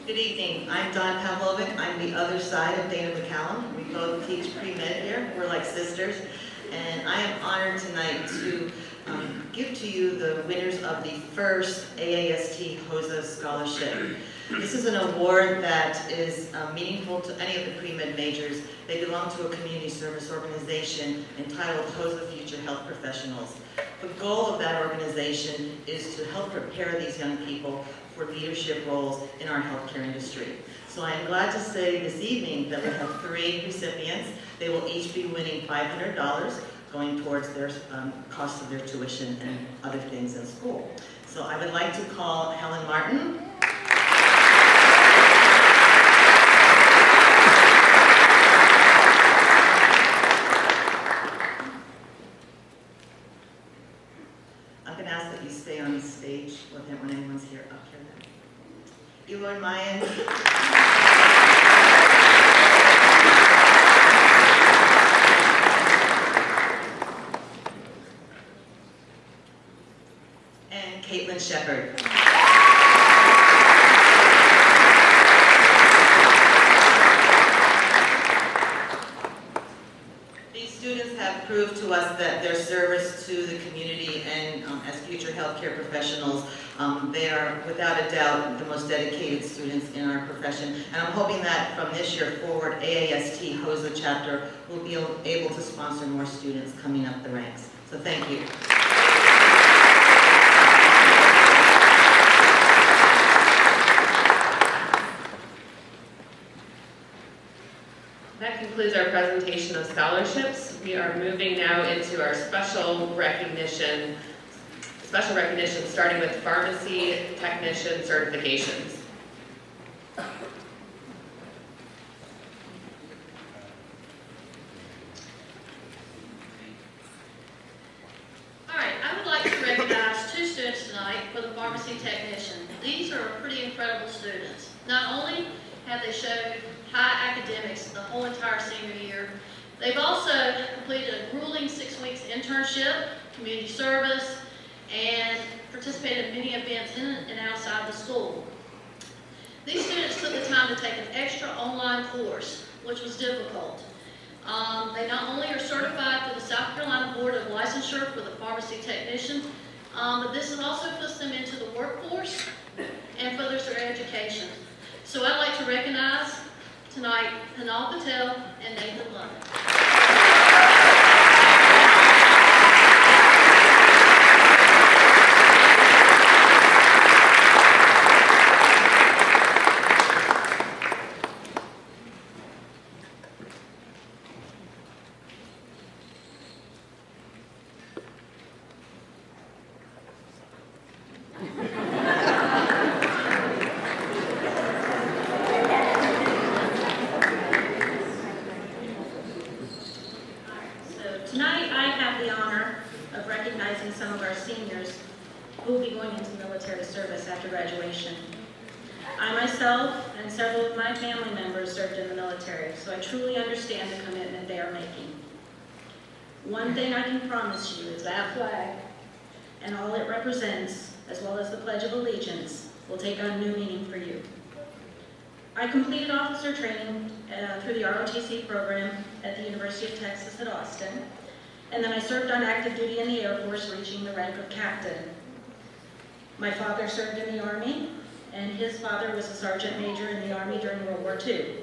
Good evening, I'm Dawn Pavlovic. I'm the other side of Dana McCallum. We both teach pre-med here. We're like sisters. And I am honored tonight to give to you the winners of the first AAST HOSA Scholarship. This is an award that is meaningful to any of the pre-med majors. They belong to a community service organization entitled HOSA Future Health Professionals. The goal of that organization is to help prepare these young people for leadership roles in our healthcare industry. So I am glad to say this evening that we have 3 recipients. They will each be winning $500 going towards their cost of their tuition and other things in school. So I would like to call Helen Martin. I'm going to ask that you stay on the stage with him when anyone's here up here. Eloy Mayan. And Caitlin Shepard. These students have proved to us that their service to the community and as future healthcare professionals, they are without a doubt the most dedicated students in our profession. And I'm hoping that from this year forward, AAST HOSA chapter will be able to sponsor more students coming up the ranks. So thank you. That concludes our presentation of scholarships. We are moving now into our special recognition starting with pharmacy technician certifications. All right, I would like to recognize 2 students tonight for the pharmacy technician. These are pretty incredible students. Not only have they showed high academics the whole entire senior year. They've also completed a grueling 6 weeks internship, community service, and participated in many events in and outside the school. These students took the time to take an extra online course, which was difficult. They not only are certified through the South Carolina Board of Licensure for the pharmacy technician, but this also puts them into the workforce and furthers their education. So I'd like to recognize tonight Hanal Patel and Nathan London. Tonight, I have the honor of recognizing some of our seniors who will be going into military service after graduation. I myself and several of my family members served in the military, so I truly understand the commitment they are making. One thing I can promise you is that flag and all it represents, as well as the Pledge of Allegiance, will take on new meaning for you. I completed officer training through the ROTC program at the University of Texas at Austin, and then I served on active duty in the Air Force, reaching the rank of captain. My father served in the Army, and his father was a sergeant major in the Army during World War II.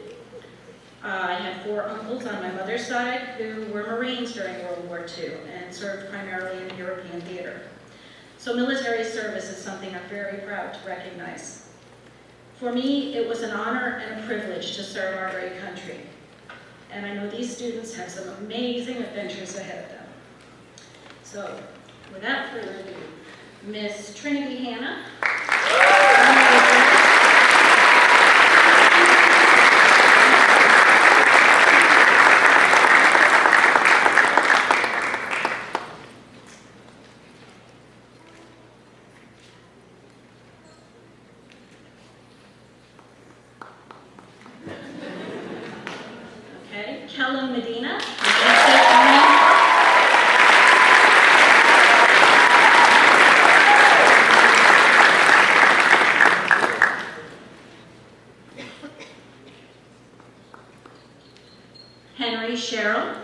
I had 4 uncles on my mother's side who were Marines during World War II and served primarily in the European theater. So military service is something I'm very proud to recognize. For me, it was an honor and a privilege to serve our great country. And I know these students have some amazing adventures ahead of them. So, without further ado, Miss Trinity Hanna. Okay, Kellen Medina. Henry Sherrill.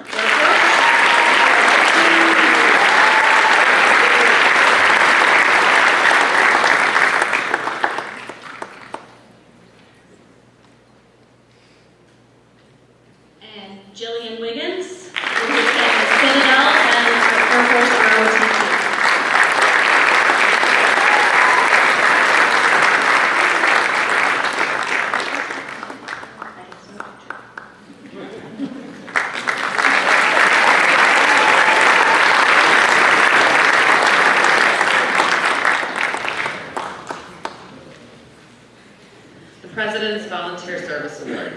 And Jillian Wiggins, who is Citadel and Air Force ROTC. The President's Volunteer Service Award.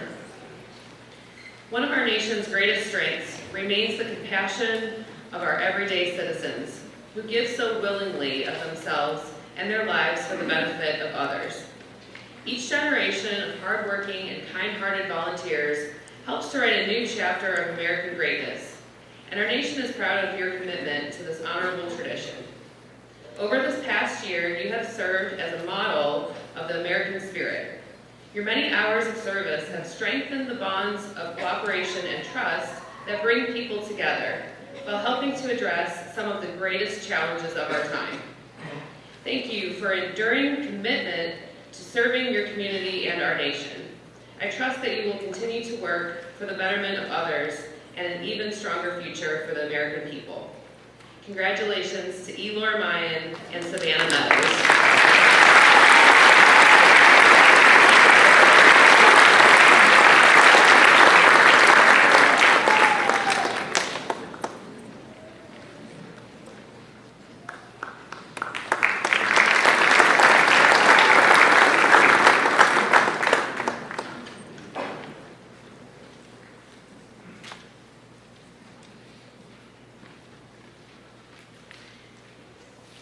One of our nation's greatest strengths remains the compassion of our everyday citizens, who give so willingly of themselves and their lives for the benefit of others. Each generation of hardworking and kind-hearted volunteers helps to write a new chapter of American greatness, and our nation is proud of your commitment to this honorable tradition. Over this past year, you have served as a model of the American spirit. Your many hours of service have strengthened the bonds of cooperation and trust that bring people together, while helping to address some of the greatest challenges of our time. Thank you for enduring commitment to serving your community and our nation. I trust that you will continue to work for the betterment of others and an even stronger future for the American people. Congratulations to Elor Mayan and Savannah Meadows.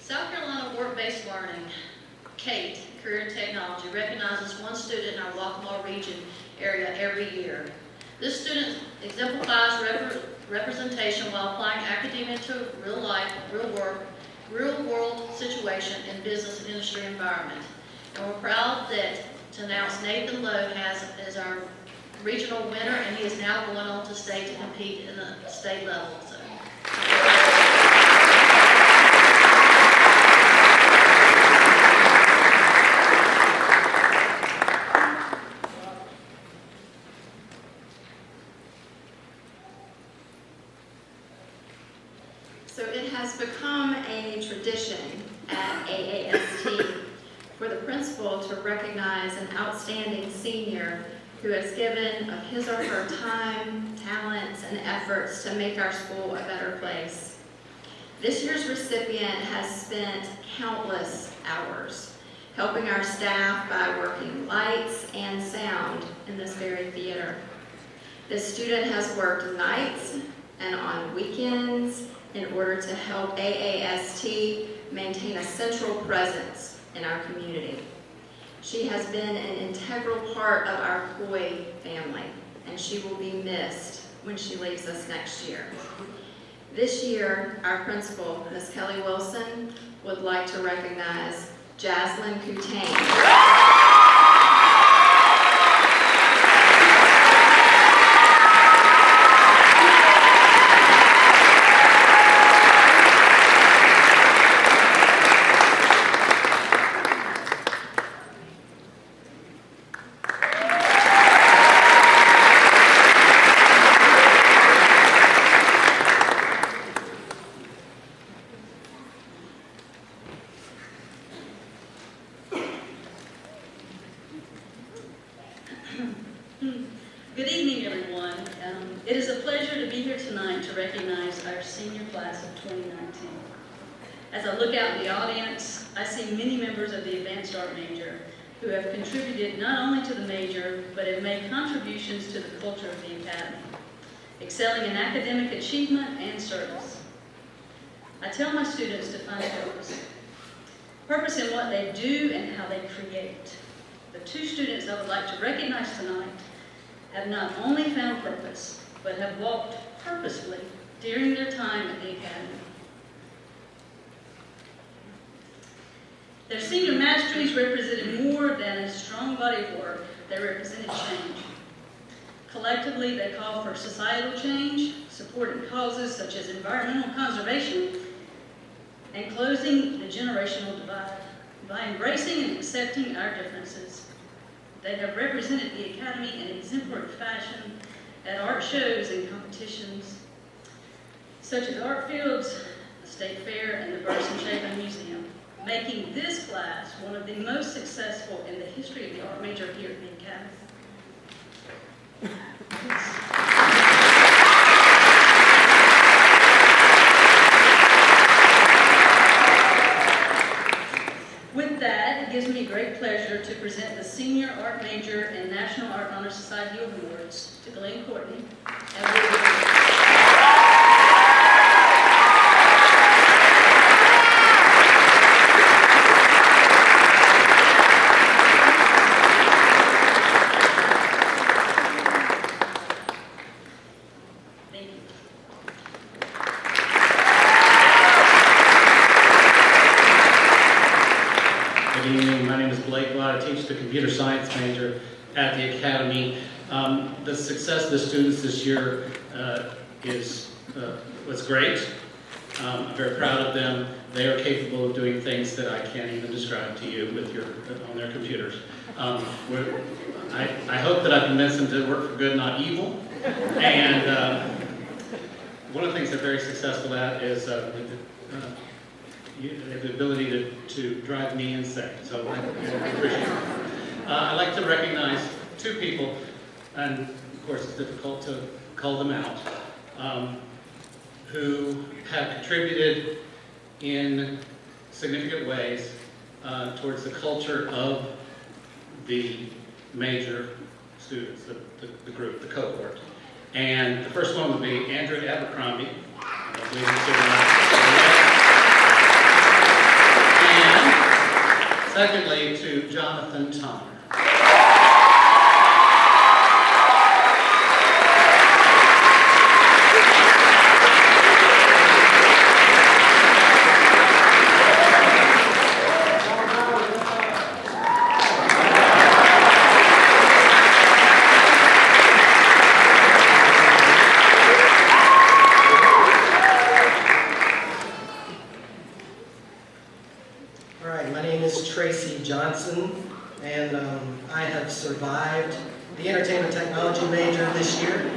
South Carolina Work-Based Learning, CATE, Career and Technology recognizes one student in our Waccamaw region area every year. This student exemplifies representation while applying academia to real life, real world situation in business and industry environment. And we're proud to announce Nathan Lowe as our regional winner, and he is now going on to state to compete in the state level. So. So it has become a tradition at AAST for the principal to recognize an outstanding senior who has given of his or her time, talents, and efforts to make our school a better place. This year's recipient has spent countless hours helping our staff by working lights and sound in this very theater. This student has worked nights and on weekends in order to help AAST maintain a central presence in our community. She has been an integral part of our Coy family, and she will be missed when she leaves us next year. This year, our principal, Ms. Kelly Wilson, would like to recognize Jaslyn Coutain. Good evening, everyone. It is a pleasure to be here tonight to recognize our senior class of 2019. As I look out in the audience, I see many members of the Advanced Art major who have contributed not only to the major, but have made contributions to the culture of the Academy, excelling in academic achievement and service. I tell my students to find purpose. Purpose in what they do and how they create. The two students I would like to recognize tonight have not only found purpose, but have walked purposefully during their time at the Academy. Their senior masteries represented more than a strong body of work, they represented change. Collectively, they call for societal change, supporting causes such as environmental conservation, and closing the generational divide by embracing and accepting our differences. They have represented the Academy in exemplary fashion at art shows and competitions, such as Art Fields, the State Fair, and the Burson Chapin Museum, making this class one of the most successful in the history of the art major here at the Academy. With that, it gives me great pleasure to present the Senior Art Major and National Art Honor Society Awards to Glenn Courtney. Computer science major at the Academy. The success of the students this year was great. I'm very proud of them. They are capable of doing things that I can't even describe to you on their computers. I hope that I convinced them to work for good, not evil. And one of the things they're very successful at is the ability to drive me insane. So I appreciate it. I'd like to recognize two people, and of course it's difficult to call them out, who have contributed in significant ways towards the culture of the major students, the group, the cohort. And the first one would be Andrew Abercrombie. And Secondly, to Jonathan Tonner. All right, my name is Tracy Johnson, and I have survived the entertainment technology major this year.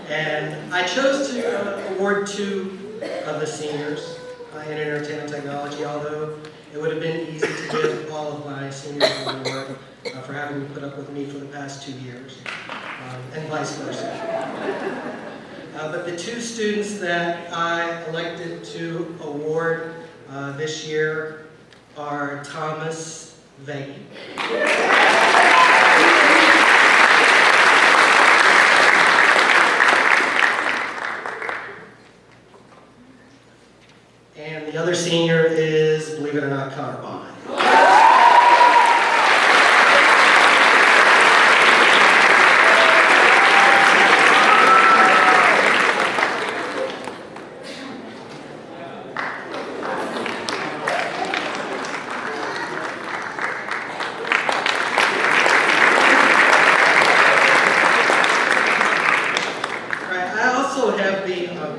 And I chose to award 2 of the seniors in entertainment technology, although it would have been easy to give all of my seniors an award for having put up with me for the past 2 years, and vice versa. But the 2 students that I elected to award this year are Thomas Veggie. And the other senior is, believe it or not, Connor Bond.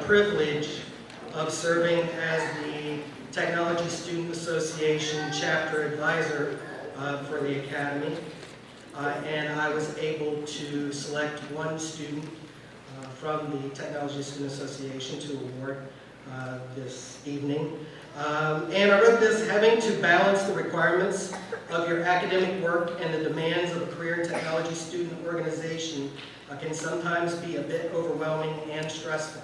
Privilege of serving as the Technology Student Association Chapter Advisor for the Academy. And I was able to select 1 student from the Technology Student Association to award this evening. And I wrote this: having to balance the requirements of your academic work and the demands of a career in technology student organization can sometimes be a bit overwhelming and stressful.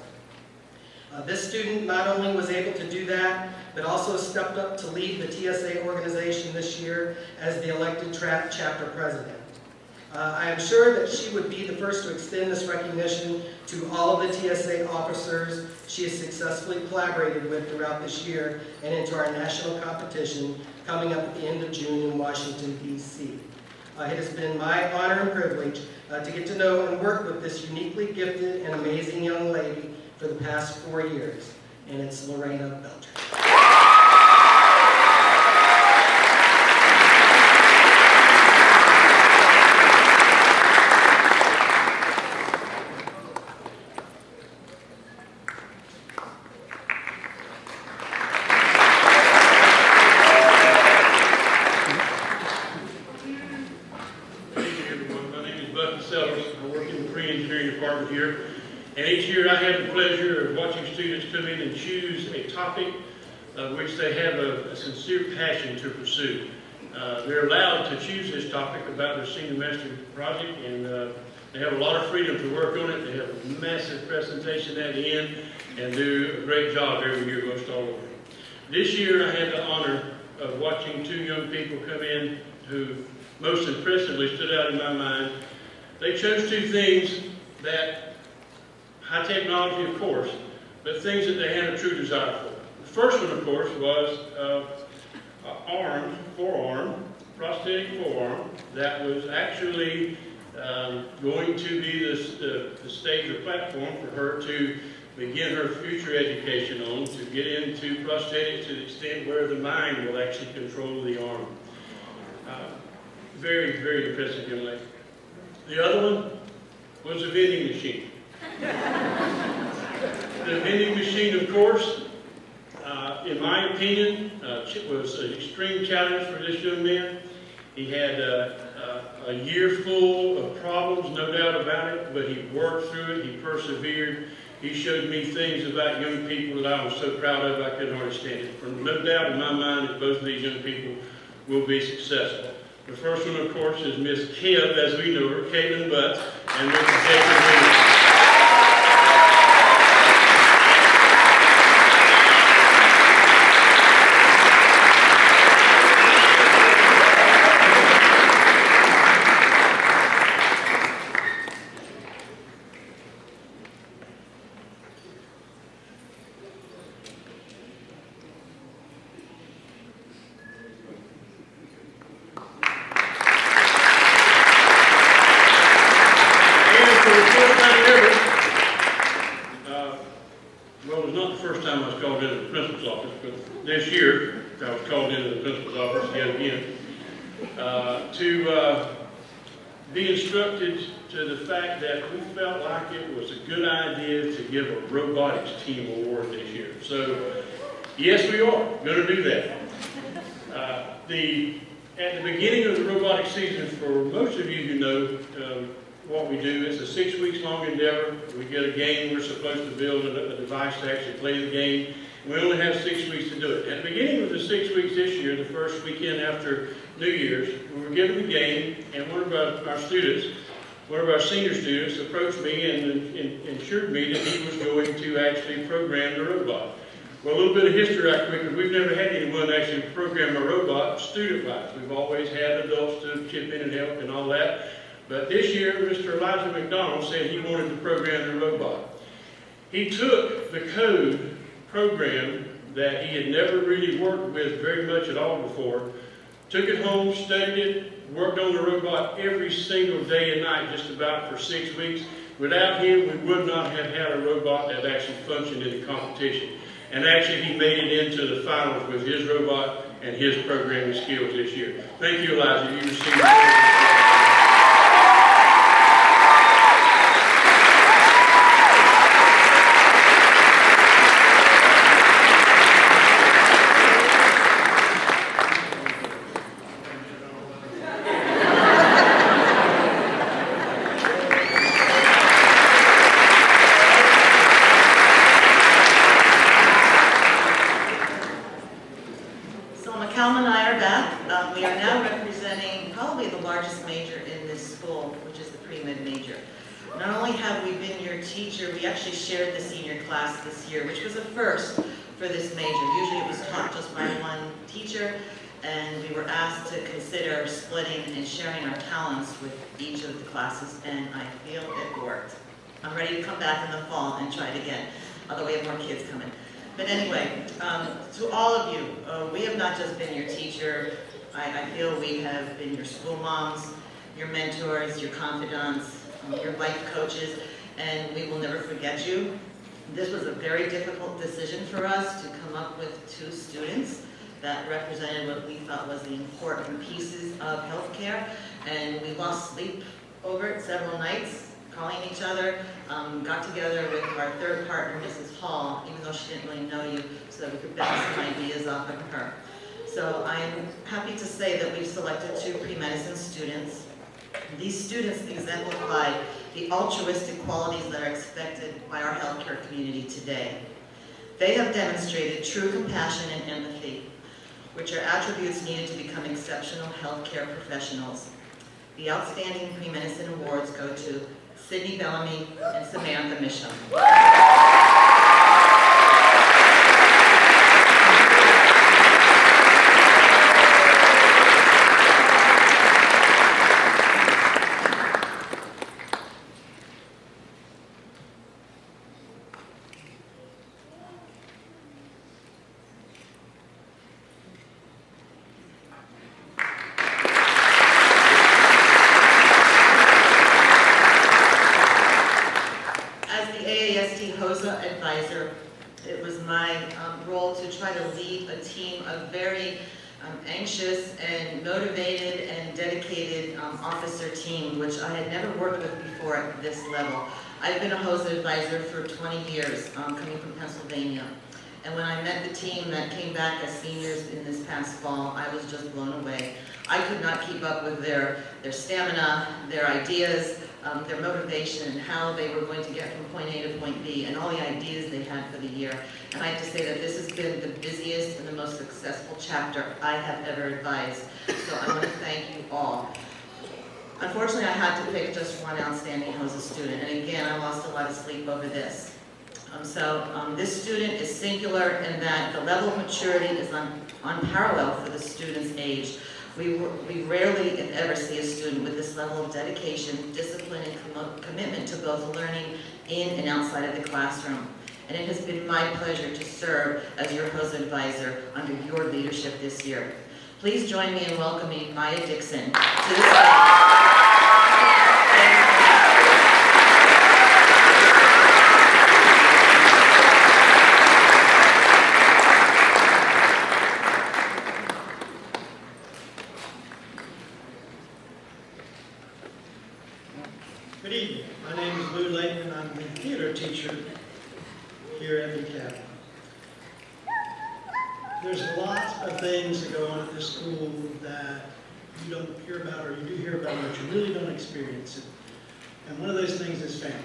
This student not only was able to do that, but also stepped up to lead the TSA organization this year as the elected chapter president. I am sure that she would be the first to extend this recognition to all of the TSA officers she has successfully collaborated with throughout this year and into our national competition coming up at the end of June in Washington, D.C. It has been my honor and privilege to get to know and work with this uniquely gifted and amazing young lady for the past 4 years, and it's Lorena Belcher. Here. And each year I have the pleasure of watching students come in and choose a topic of which they have a sincere passion to pursue. They're allowed to choose this topic about their senior master project, and they have a lot of freedom to work on it. They have a massive presentation at the end and do a great job every year, most all over. This year I had the honor of watching 2 young people come in who most impressively stood out in my mind. They chose 2 things that, high technology of course, but things that they had a true desire for. The first one of course was forearm, prosthetic forearm, that was actually going to be the stage or platform for her to begin her future education on, to get into prosthetics to the extent where the mind will actually control the arm. Very, very impressive young lady. The other one was a vending machine. The vending machine, of course, in my opinion, was an extreme challenge for this young man. He had a year full of problems, no doubt about it, but he worked through it, he persevered. He showed me things about young people that I was so proud of I couldn't hardly stand it. For no doubt in my mind that both of these young people will be successful. The first one, of course, is Miss Kib, as we know her, Caitlin Butts, and Mr. Jacob Williams. principal's office, but this year, I was called into the principal's office yet again, to be instructed to the fact that we felt like it was a good idea to give a robotics team award this year. So, yes, we are going to do that. At the beginning of the robotics season, for most of you who know what we do, it's a 6 weeks long endeavor. We get a game, we're supposed to build a device to actually play the game. We only have 6 weeks to do it. At the beginning of the 6 weeks this year, the first weekend after New Year's, we were given the game, and one of our students, one of our senior students, approached me and assured me that he was going to actually program the robot. Well, a little bit of history right quick, because we've never had anyone actually program a robot student-wise. We've always had adults to chip in and help and all that. But this year, Mr. Elijah McDonald said he wanted to program the robot. He took the code program that he had never really worked with very much at all before, took it home, studied it, worked on the robot every single day and night just about for 6 weeks. Without him, we would not have had a robot that actually functioned in the competition. And actually, he made it into the finals with his robot and his programming skills this year. Thank you, Elijah. You received shared the senior class this year, which was a first for this major. Usually it was taught just by one teacher, and we were asked to consider splitting and sharing our talents with each of the classes, and I feel it worked. I'm ready to come back in the fall and try it again, although we have more kids coming. But anyway, to all of you, we have not just been your teacher. I feel we have been your school moms, your mentors, your confidants, your life coaches, and we will never forget you. This was a very difficult decision for us to come up with 2 students that represented what we thought was the important pieces of healthcare, and we lost sleep over it several nights, calling each other, got together with our third partner, Mrs. Hall, even though she didn't really know you, so that we could bounce some ideas off of her. So I'm happy to say that we've selected 2 pre-medicine students. These students exemplify the altruistic qualities that are expected by our healthcare community today. They have demonstrated true compassion and empathy, which are attributes needed to become exceptional healthcare professionals. The outstanding pre-medicine awards go to Sydney Bellamy and Samantha Misham. Advisor, it was my role to try to lead a team of very anxious and motivated and dedicated officer team, which I had never worked with before at this level. I've been a HOSA advisor for 20 years, coming from Pennsylvania. And when I met the team that came back as seniors in this past fall, I was just blown away. I could not keep up with their stamina, their ideas, their motivation, and how they were going to get from point A to point B, and all the ideas they had for the year. And I have to say that this has been the busiest and the most successful chapter I have ever advised. So I want to thank you all. Unfortunately, I had to pick just one outstanding HOSA student, and again, I lost a lot of sleep over this. This student is singular in that the level of maturity is unparalleled for the student's age. We rarely, if ever, see a student with this level of dedication, discipline, and commitment to both learning in and outside of the classroom. And it has been my pleasure to serve as your HOSA advisor under your leadership this year. Please join me in welcoming Maya Dixon to the stage. There's lots of things that go on at this school that you don't hear about, or you do hear about, but you really don't experience it. And one of those things is family.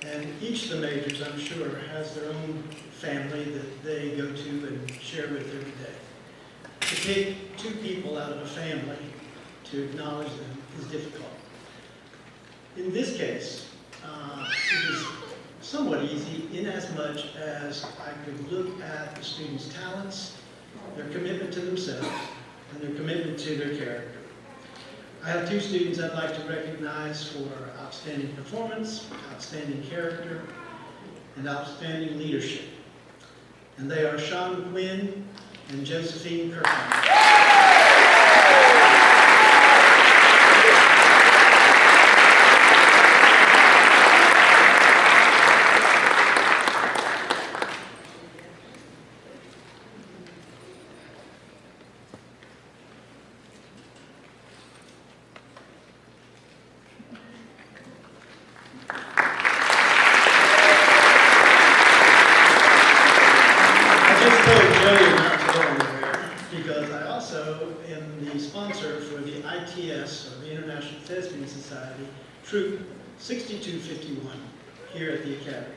And each of the majors, I'm sure, has their own family that they go to and share with every day. To take two people out of a family to acknowledge them is difficult. In this case, it is somewhat easy in as much as I could look at the students' talents, their commitment to themselves, and their commitment to their character. I have two students I'd like to recognize for outstanding performance, outstanding character, and outstanding leadership. And they are Sean Quinn and Josephine Kirkman. ITS, or the International Thespian Society, Troop 6251, here at the Academy.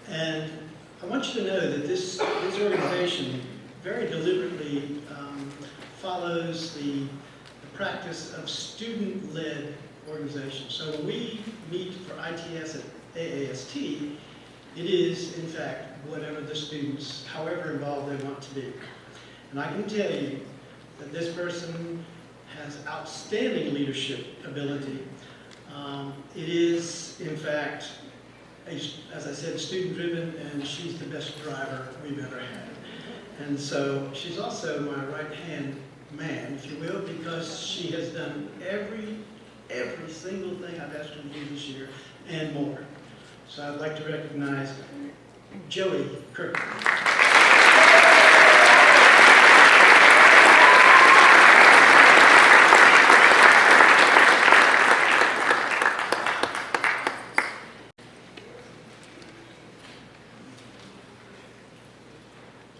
And I want you to know that this organization very deliberately follows the practice of student-led organization. So when we meet for ITS at AAST, it is, in fact, whatever the students, however involved they want to be. And I can tell you that this person has outstanding leadership ability. It is, in fact, as I said, student-driven, and she's the best driver we've ever had. And so she's also my right-hand man, if you will, because she has done every single thing I've asked her to do this year and more. So I'd like to recognize Joey Kirkman.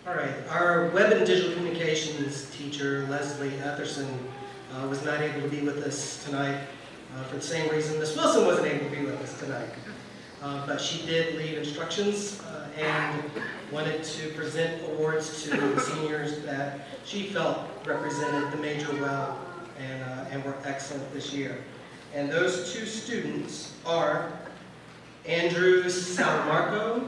All right, our web and digital communications teacher, Leslie Etherson, was not able to be with us tonight for the same reason Ms. Wilson wasn't able to be with us tonight. But she did lead instructions and wanted to present awards to the seniors that she felt represented the major well and were excellent this year. And those two students are Andrew Salamarco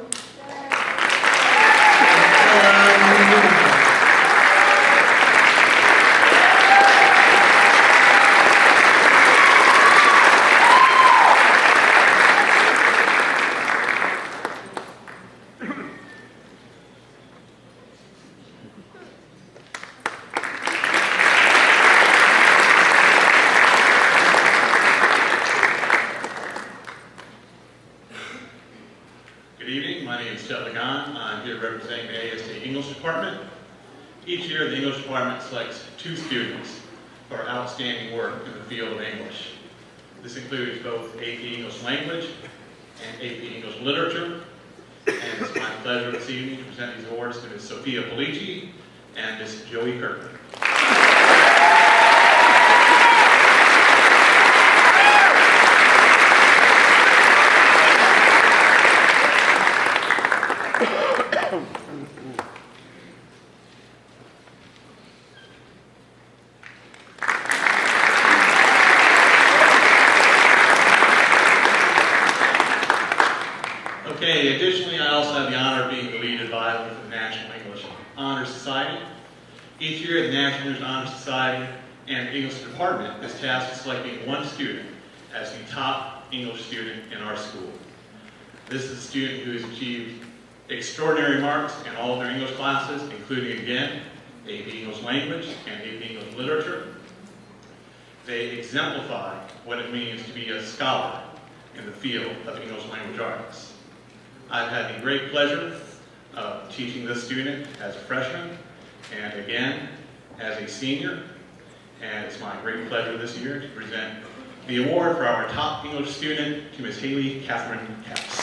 Each year, the English department selects 2 students for outstanding work in the field of English. This includes both AP English Language and AP English Literature. And it's my pleasure this evening to present these awards to Ms. Sophia Polici and Ms. Joey Kirkman. Okay, additionally, I also have the honor of being the lead advisor for the National English Honor Society. Each year, the National English Honor Society and the English Department is tasked with selecting one student as the top English student in our school. This is a student who has achieved extraordinary marks in all of their English classes, including, again, AP English Language and AP English Literature. They exemplify what it means to be a scholar in the field of English language arts. I've had the great pleasure of teaching this student as a freshman and again as a senior. And it's my great pleasure this year to present the award for our top English student to Ms. Haley Catherine Capps.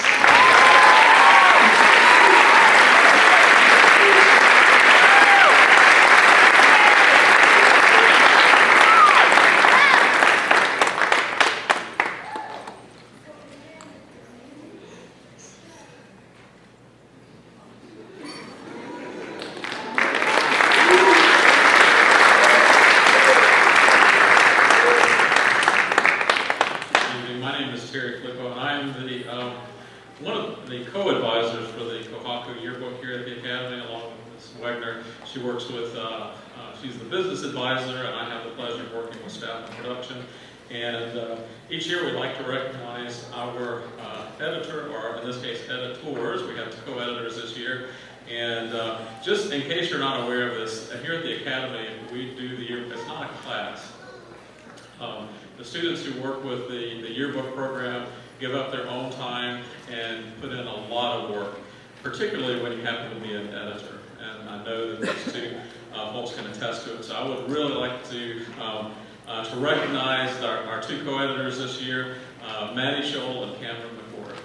here at the Academy, along with Ms. Wegner. She works with, she's the business advisor, and I have the pleasure of working with staff and production. And each year we like to recognize our editor, or in this case, editors. We have 2 co-editors this year. And just in case you're not aware of this, here at the Academy, we do the year, it's not a class. The students who work with the yearbook program give up their own time and put in a lot of work, particularly when you happen to be an editor. And I know that these 2 folks can attest to it. So I would really like to recognize our 2 co-editors this year, Maddie Scholl and Cameron McCord.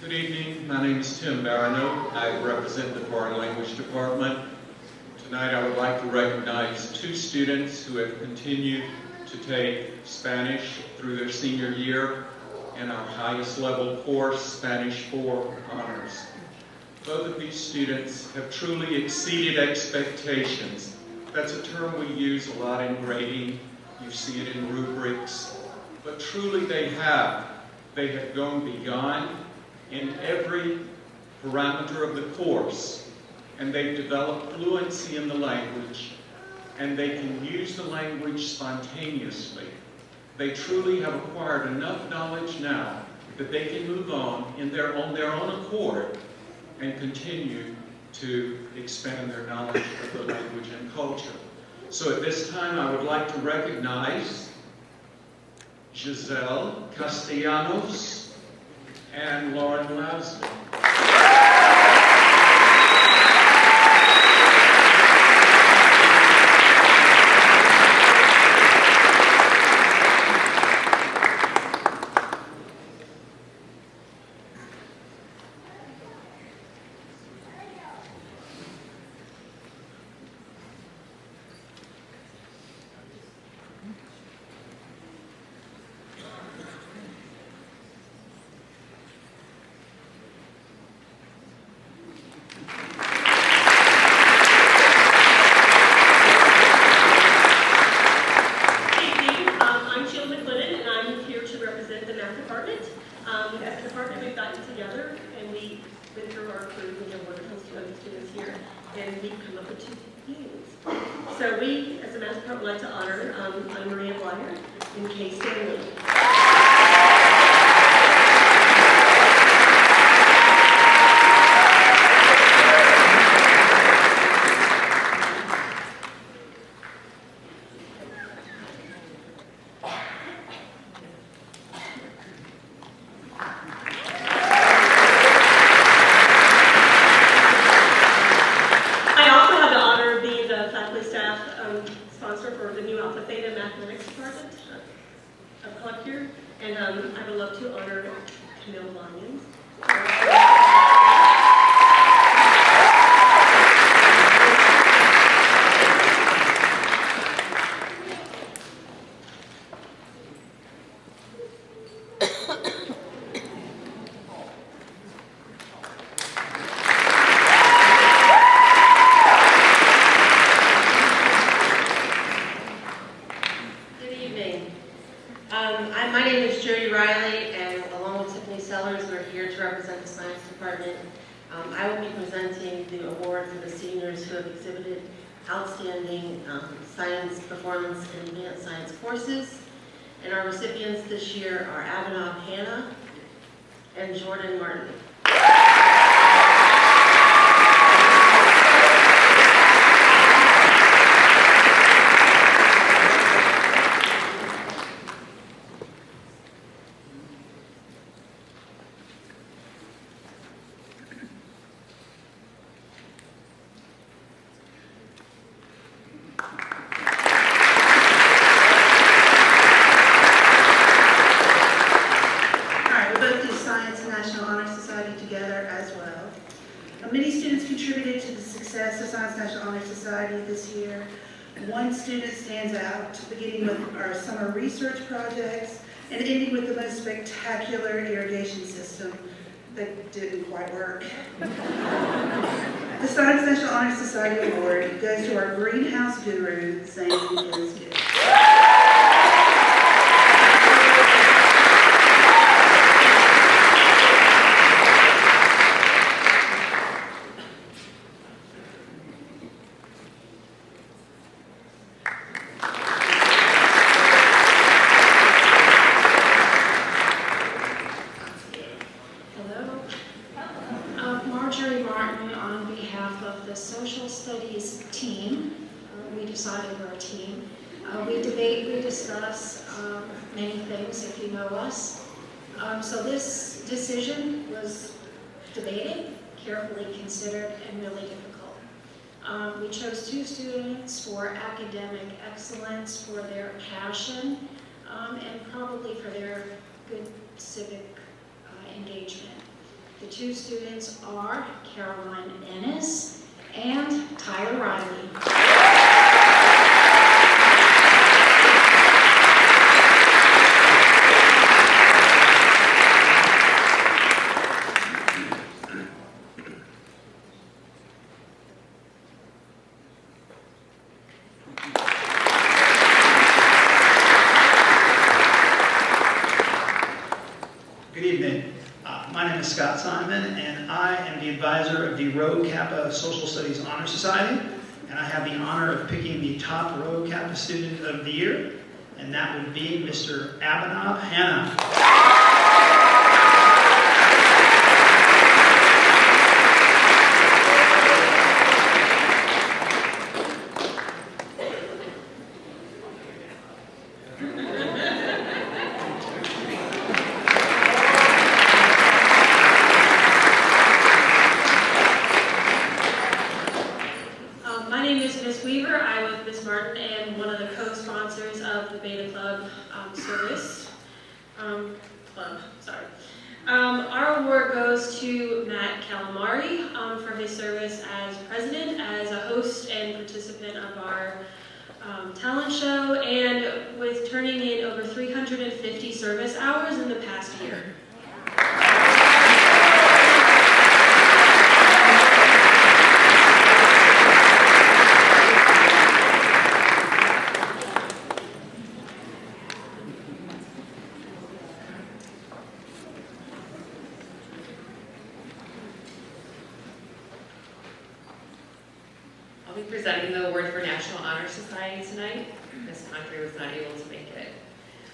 Good evening. My name is Tim Barano. I represent the Foreign Language Department. Tonight I would like to recognize 2 students who have continued to take Spanish through their senior year in our highest level course, Spanish 4 Honors. Both of these students have truly exceeded expectations. That's a term we use a lot in grading. You see it in rubrics. But truly they have. They have gone beyond in every parameter of the course, and they've developed fluency in the language, and they can use the language spontaneously. They truly have acquired enough knowledge now that they can move on on their own accord and continue to expand their knowledge of the language and culture. So at this time I would like to recognize Giselle Castellanos and Lauren Lasman. So we, as a math department, would like to honor Anna Maria Blyer and Kay Stanley. Sponsor for the new Alpha Theta Mathematics Department of Club here, and I would love to honor Camille Lyons. My name is Jody Riley, and along with Tiffany Sellers, we're here to represent the Science Department. I will be presenting the award for the seniors who have exhibited outstanding science performance in advanced science courses. And our recipients this year are Abhinav Hannah and Jordan Martin. Society this year. One student stands out, beginning with our summer research projects and ending with the most spectacular irrigation system that didn't quite work. The Science National Honor Society Award goes to our greenhouse guru, Zane Gibbs. Marjorie Martin on behalf of the Social Studies team. We decided we're a team. We debate, we discuss many things if you know us. So this decision was debated, carefully considered, and really difficult. We chose 2 students for academic excellence, for their passion, and probably for their good civic engagement. The 2 students are Caroline Ennis and Tyler Riley. Good evening. My name is Scott Simon, and I am the advisor of the Rho Kappa Social Studies Honor Society, and I have the honor of picking the top Rho Kappa student of the year, and that would be Mr. Abhinav Hanna. Our award goes to Matt Calamari for his service as president, as a host and participant of our talent show, and with turning in over 350 service hours in the past year. Presenting the award for National Honor Society tonight. Ms. Contrey was not able to make it.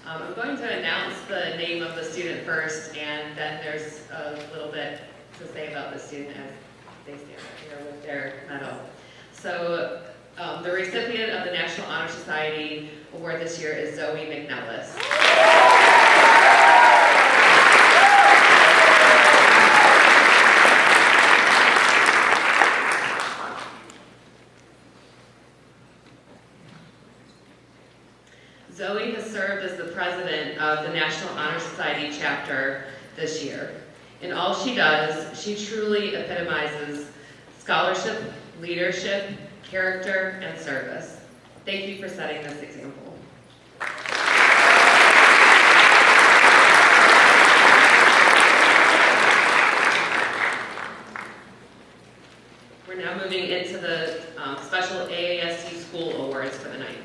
I'm going to announce the name of the student first, and then there's a little bit to say about the student as they stand up here with their medal. So the recipient of the National Honor Society Award this year is Zoe McNellis. Zoe has served as the president of the National Honor Society chapter this year. In all she does, she truly epitomizes scholarship, leadership, character, and service. Thank you for setting this example. We're now moving into the special AASC School Awards for the night.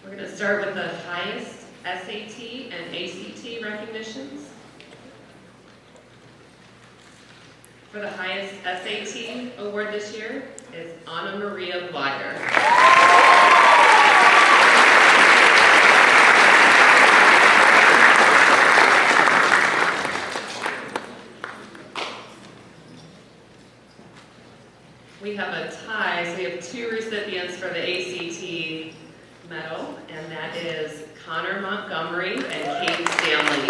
We're going to start with the highest SAT and ACT recognitions. For the highest SAT award this year is Anna Maria Blyer. We have a tie, so we have 2 recipients for the ACT medal, and that is Connor Montgomery and Kate Stanley.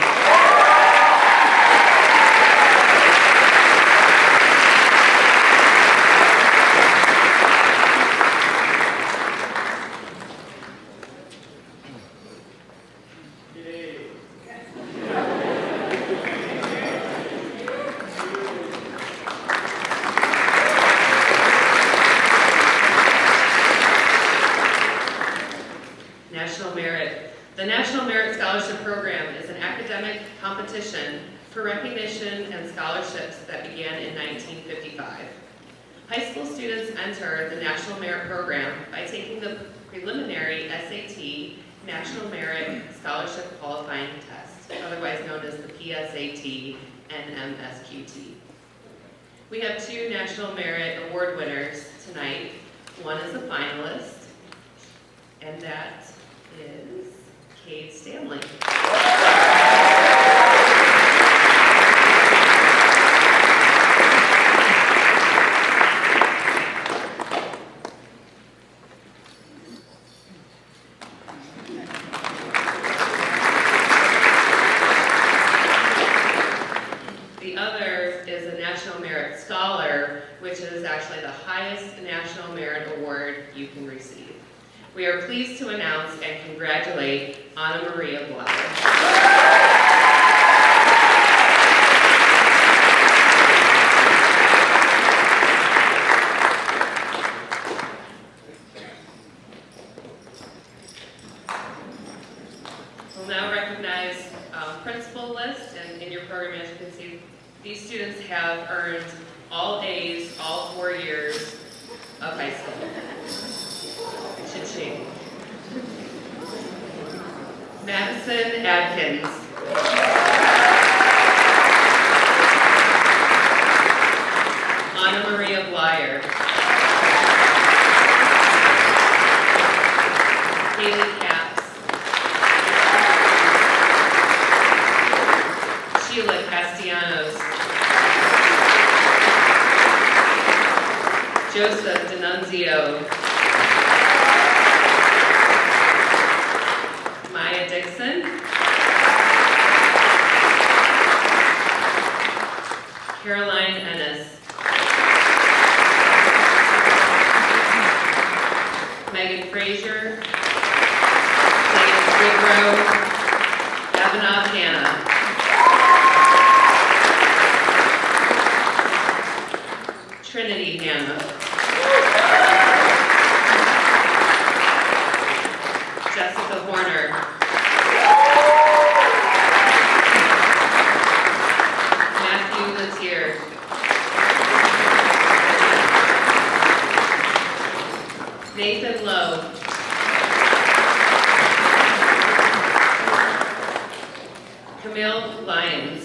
competition for recognition and scholarships that began in 1955. High school students enter the National Merit Program by taking the preliminary SAT National Merit Scholarship Qualifying Test, otherwise known as the PSAT and MSQT. We have 2 National Merit Award winners tonight. One is a finalist, and that is Cade Stanley. The other is a National Merit Scholar, which is actually the highest National Merit Award you can receive. We are pleased to announce and congratulate Anna Maria Blau. We'll now recognize principal list, and in your program, as you can see, these students have earned all A's all 4 years of high school. Cha-ching. Madison Adkins. Anna Maria Blyer. Haley Capps. Sheila Castellanos. Joseph D'Annunzio. Maya Dixon. Caroline Ennis. Megan Frazier. James Goodrow. Abhinav Hanna. Trinity Hanna. Jessica Horner. Matthew Latier. Nathan Lowe. Camille Lyons.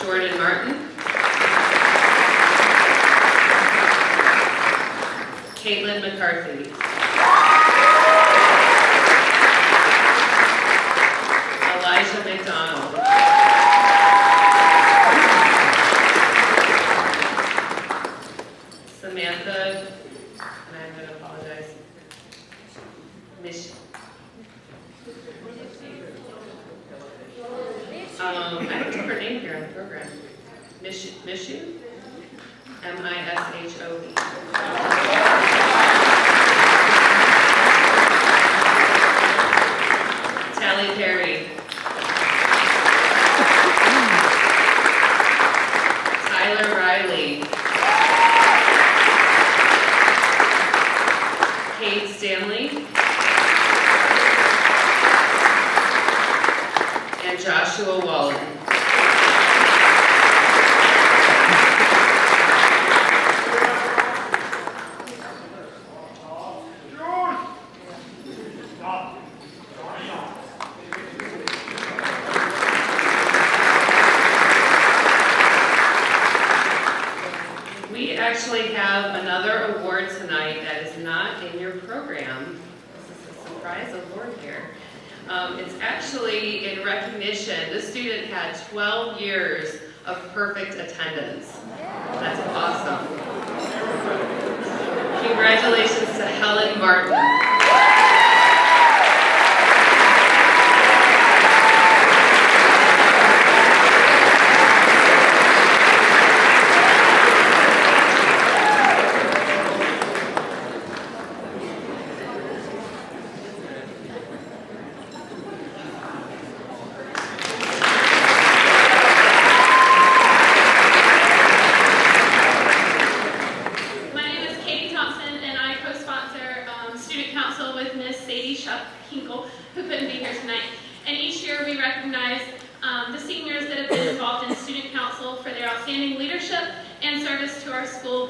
Jordan Martin. Caitlin McCarthy. Elijah McDonald. Samantha, and I'm going to apologize, I have a different name here on the program. Mishu? M-I-S-H-O-E. Tally Perry. Tyler Riley. Cade Stanley. And Joshua Wallen. We actually have another award tonight that is not in your program. This is a surprise award here. It's actually in recognition. This student had 12 years of perfect attendance. That's awesome. Congratulations to Helen Martin. My name is Katie Thompson, and I co-sponsor Student Student Council for their outstanding leadership and service to our school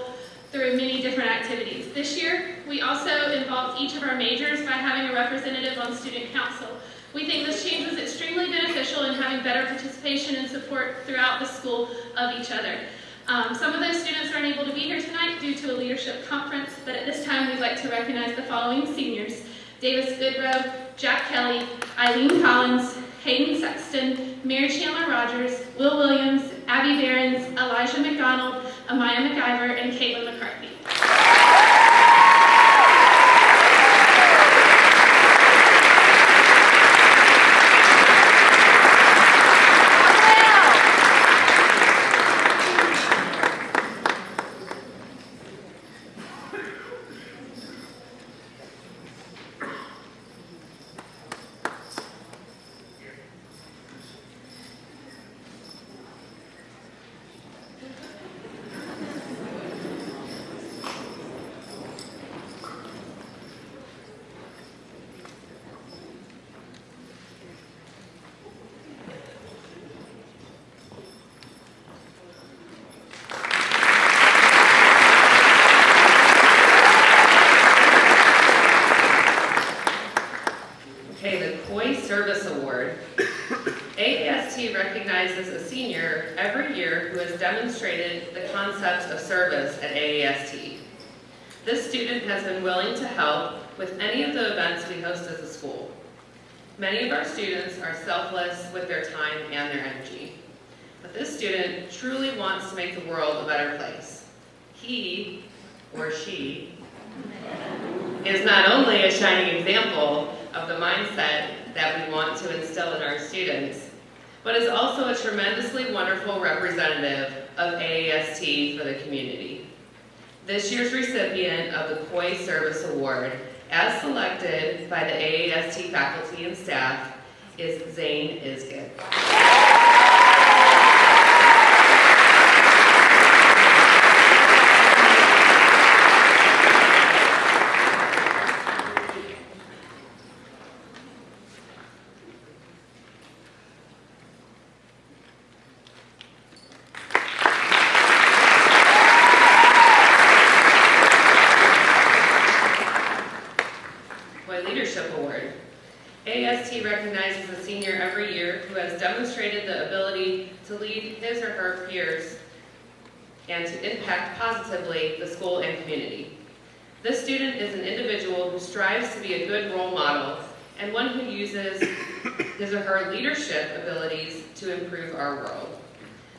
through many different activities. This year, we also involved each of our majors by having a representative on Student Council. We think this change was extremely beneficial in having better participation and support throughout the school of each other. Some of those students aren't able to be here tonight due to a leadership conference, but at this time we'd like to recognize the following seniors: Davis Goodrow, Jack Kelly, Eileen Collins, Hayden Sexton, Mary Chandler Rogers, Will Williams, Abby Behrens, Elijah McDonald, Amaya McIver, and Caitlin McCarthy. Service Award. AAST recognizes a senior every year who has demonstrated the concept of service at AAST. This student has been willing to help with any of the events we host as a school. Many of our students are selfless with their time and their energy. But this student truly wants to make the world a better place. He, or she, is not only a shining example of the mindset that we want to instill in our students, but is also a tremendously wonderful representative of AAST for the community. This year's recipient of the COI Service Award, as selected by the AAST faculty and staff, is Zane Isgett. AAST recognizes a senior every year who has demonstrated the ability to lead his or her peers and to impact positively the school and community. This student is an individual who strives to be a good role model and one who uses his or her leadership abilities to improve our world.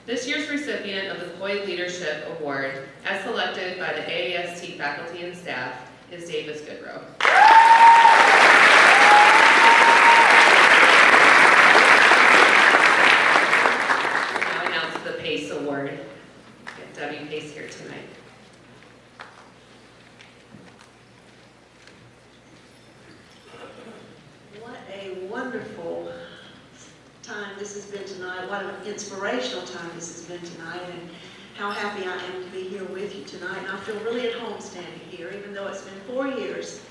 This year's recipient of the COI Leadership Award, as selected by the AAST faculty and staff, is Davis Goodrow. PACE Award. Get Debbie Pace here tonight. What a wonderful time this has been tonight. What an inspirational time this has been tonight, and how happy I am to be here with you tonight. And I feel really at home standing here, even though it's been 4 years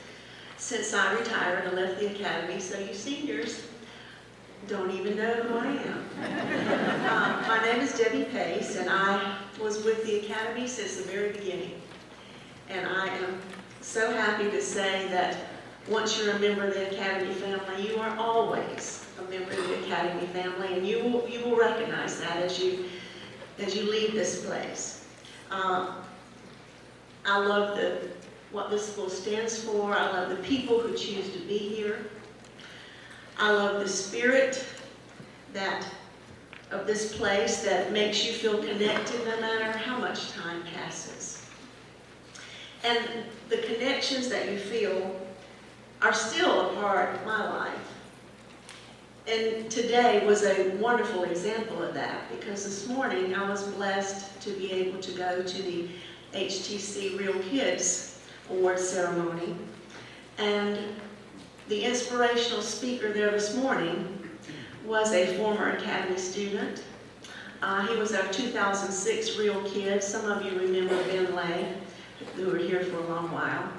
since I retired and left the academy. So you seniors don't even know who I am. My name is Debbie Pace, and I was with the Academy since the very beginning. And I am so happy to say that once you're a member of the Academy family, you are always a member of the Academy family, and you will recognize that as you leave this place. I love what this school stands for. I love the people who choose to be here. I love the spirit of this place that makes you feel connected no matter how much time passes. And the connections that you feel are still a part of my life. And today was a wonderful example of that, because this morning I was blessed to be able to go to the HTC Real Kids Award ceremony. And the inspirational speaker there this morning was a former Academy student. He was our 2006 Real Kid. Some of you remember Ben Lay, who were here for a long while.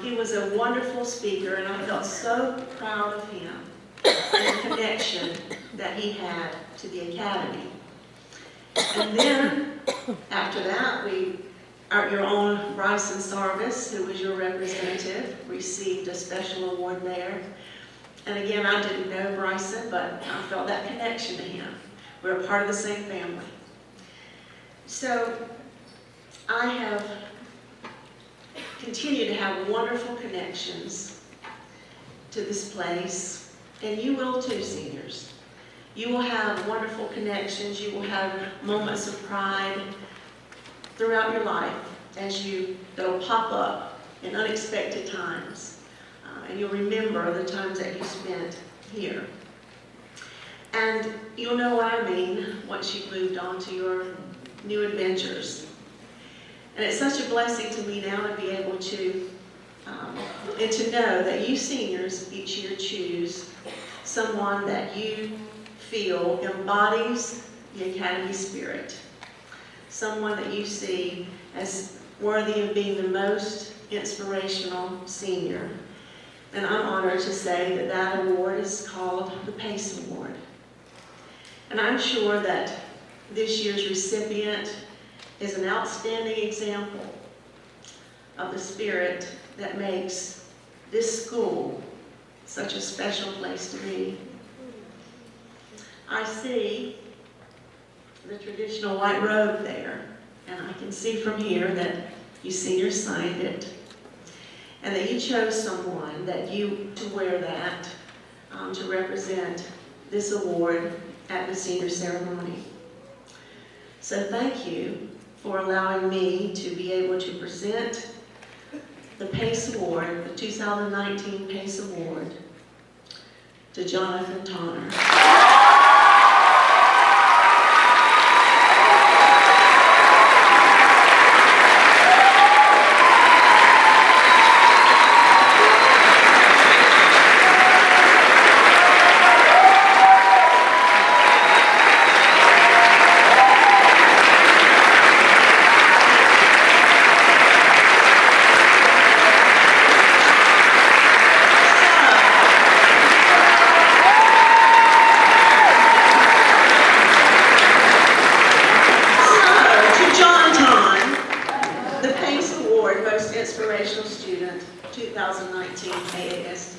He was a wonderful speaker, and I felt so proud of him and the connection that he had to the Academy. And then, after that, your own Bryson Sarvis, who was your representative, received a special award there. And again, I didn't know Bryson, but I felt that connection to him. We're a part of the same family. So, I have continued to have wonderful connections to this place, and you will too, seniors. You will have wonderful connections. You will have moments of pride throughout your life that'll pop up in unexpected times. And you'll remember the times that you spent here. And you'll know what I mean once you've moved on to your new adventures. And it's such a blessing to me now to be able to, and to know that you seniors each year choose someone that you feel embodies the Academy spirit. Someone that you see as worthy of being the most inspirational senior. And I'm honored to say that that award is called the PACE Award. And I'm sure that this year's recipient is an outstanding example of the spirit that makes this school such a special place to be. I see the traditional white robe there, and I can see from here that you seniors signed it, and that you chose someone that you to wear that to represent this award at the senior ceremony. So thank you for allowing me to be able to present the PACE Award, the 2019 PACE Award, to Jonathan Tonner. Inspirational Student 2019 AAST.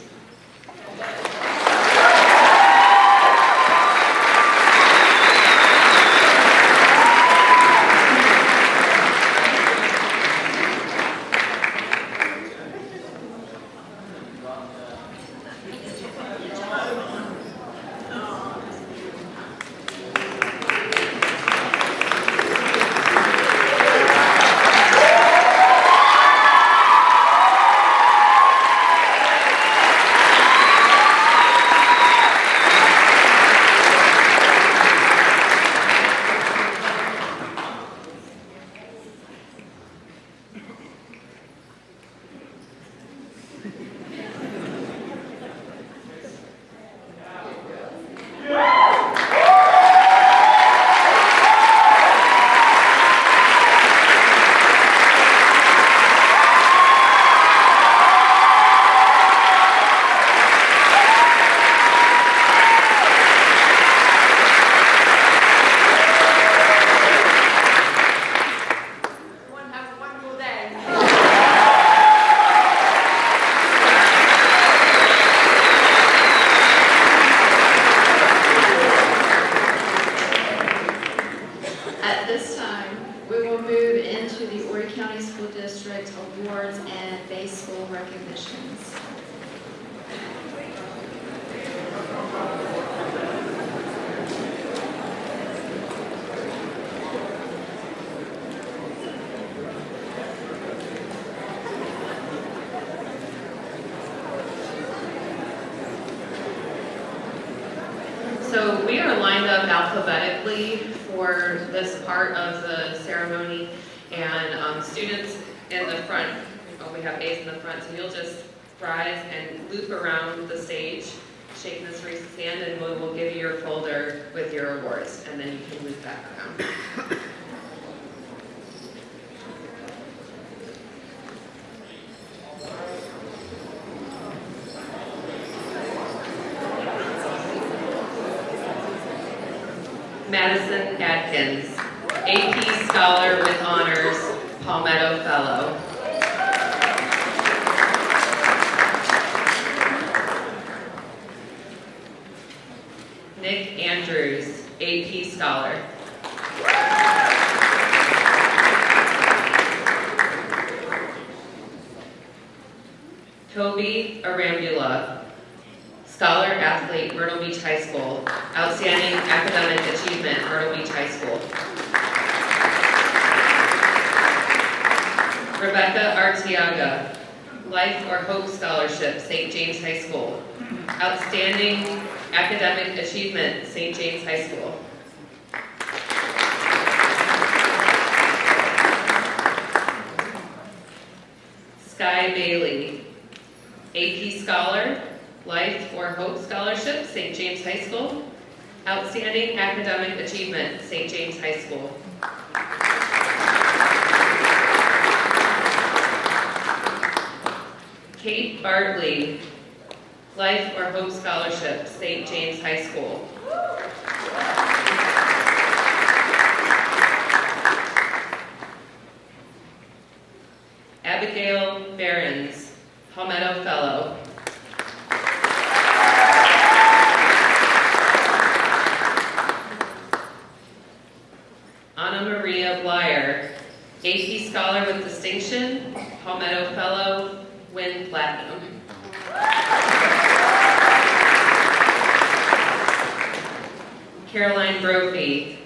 Awards and Bay School recognitions. So we are lined up alphabetically for this part of the ceremony, and students in the front, we have A's in the front, so you'll just rise and loop around the stage, shake Ms. Reese's hand, and we'll give you your folder with your awards, and then you can loop back around. Madison Adkins. AP Scholar with Honors, Palmetto Fellow. Nick Andrews, AP Scholar. Toby Arambula, Scholar Athlete, Myrtle Beach High School. Outstanding Academic Achievement, Myrtle Beach High School. Rebecca Arteaga, Life or Hope Scholarship, St. James High School. Outstanding Academic Achievement, St. James High School. Sky Bailey, AP Scholar, Life or Hope Scholarship, St. James High School. Outstanding Academic Achievement, St. James High School. Kate Bartley, Life or Hope Scholarship, St. James High School. Abigail Behrens, Palmetto Fellow. Anna Maria Blyer, AP Scholar with Distinction, Palmetto Fellow, Win Platinum. Caroline Brophy,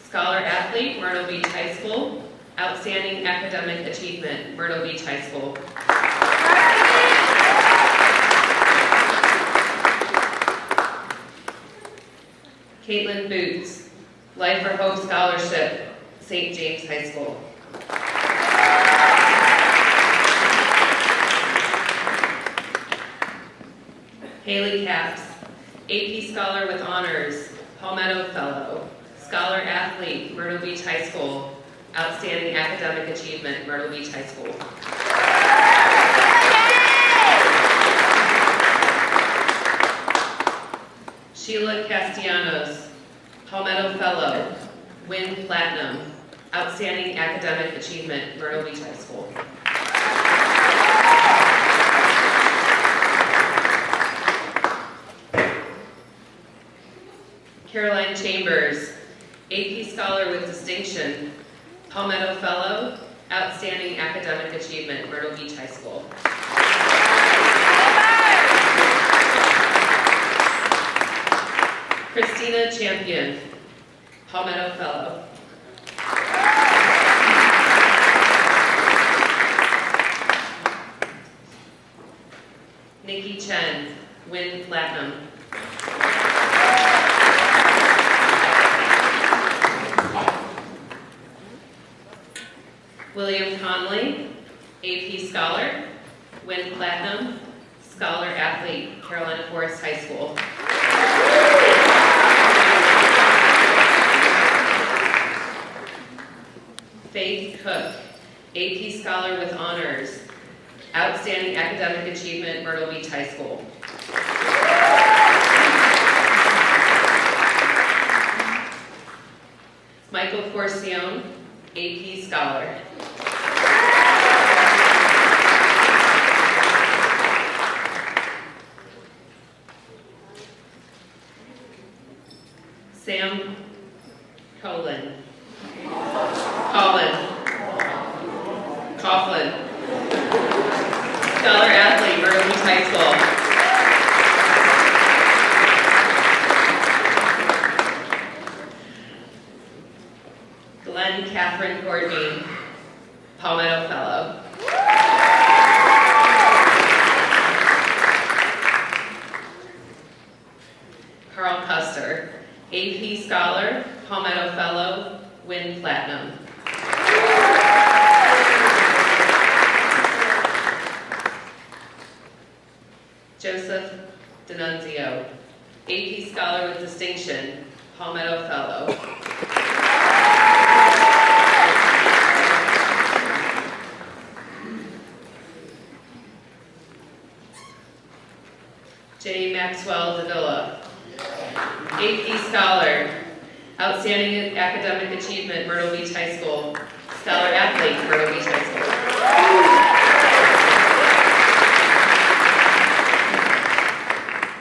Scholar Athlete, Myrtle Beach High School. Outstanding Academic Achievement, Myrtle Beach High School. Caitlin Boots, Life or Hope Scholarship, St. James High School. Haley Capps, AP Scholar with Honors, Palmetto Fellow, Scholar Athlete, Myrtle Beach High School. Outstanding Academic Achievement, Myrtle Beach High School. Sheila Castellanos, Palmetto Fellow, Win Platinum. Outstanding Academic Achievement, Myrtle Beach High School. Caroline Chambers, AP Scholar with Distinction, Palmetto Fellow, Outstanding Academic Achievement, Myrtle Beach High School. Christina Champion, Palmetto Fellow. Nikki Chen, Win Platinum. William Conley, AP Scholar, Win Platinum, Scholar Athlete, Carolina Forest High School. Faith Cook, AP Scholar with Honors, Outstanding Academic Achievement, Myrtle Beach High School. Michael Forcione, AP Scholar. Sam Coughlin, Scholar Athlete, Myrtle Beach High School. Glenn Catherine Courtney, Palmetto Fellow. Carl Custer, AP Scholar, Palmetto Fellow, Win Platinum. Joseph D'Annunzio, AP Scholar with Distinction, Palmetto Fellow. J. Maxwell Davila, AP Scholar, Outstanding Outstanding Academic Achievement, Myrtle Beach High School. Scholar Athlete, Myrtle Beach High School.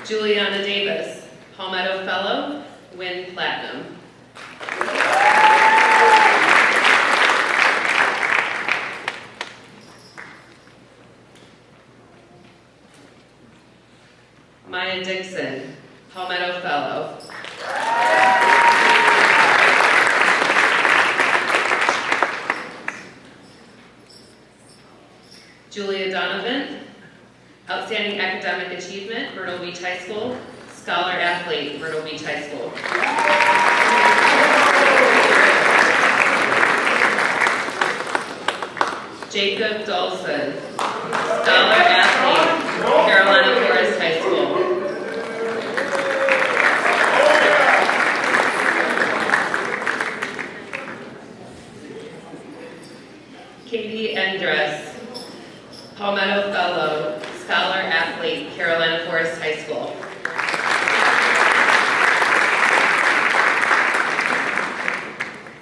Juliana Davis, Palmetto Fellow, Win Platinum. Maya Dixon, Palmetto Fellow. Julia Donovan, Outstanding Academic Achievement, Myrtle Beach High School. Scholar Athlete, Myrtle Beach High School. Jacob Dolson, Scholar Athlete, Carolina Forest High School. Katie Endress, Palmetto Fellow, Scholar Athlete, Carolina Forest High School.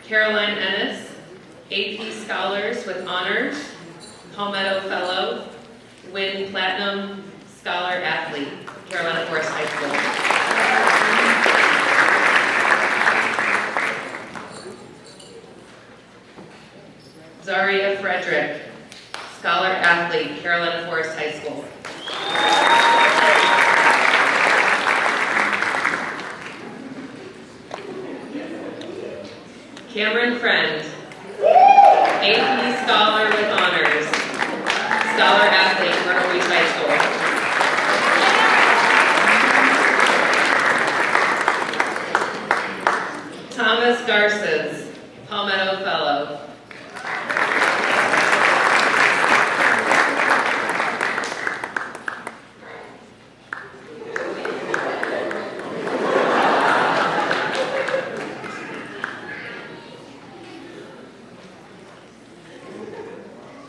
Caroline Ennis, AP Scholars with Honors, Palmetto Fellow, Win Platinum, Scholar Athlete, Carolina Forest High School. Zaria Frederick, Scholar Athlete, Carolina Forest High School. Cameron Friend, AP Scholar with Honors, Scholar Athlete, Myrtle Beach High School. Thomas Garces, Palmetto Fellow.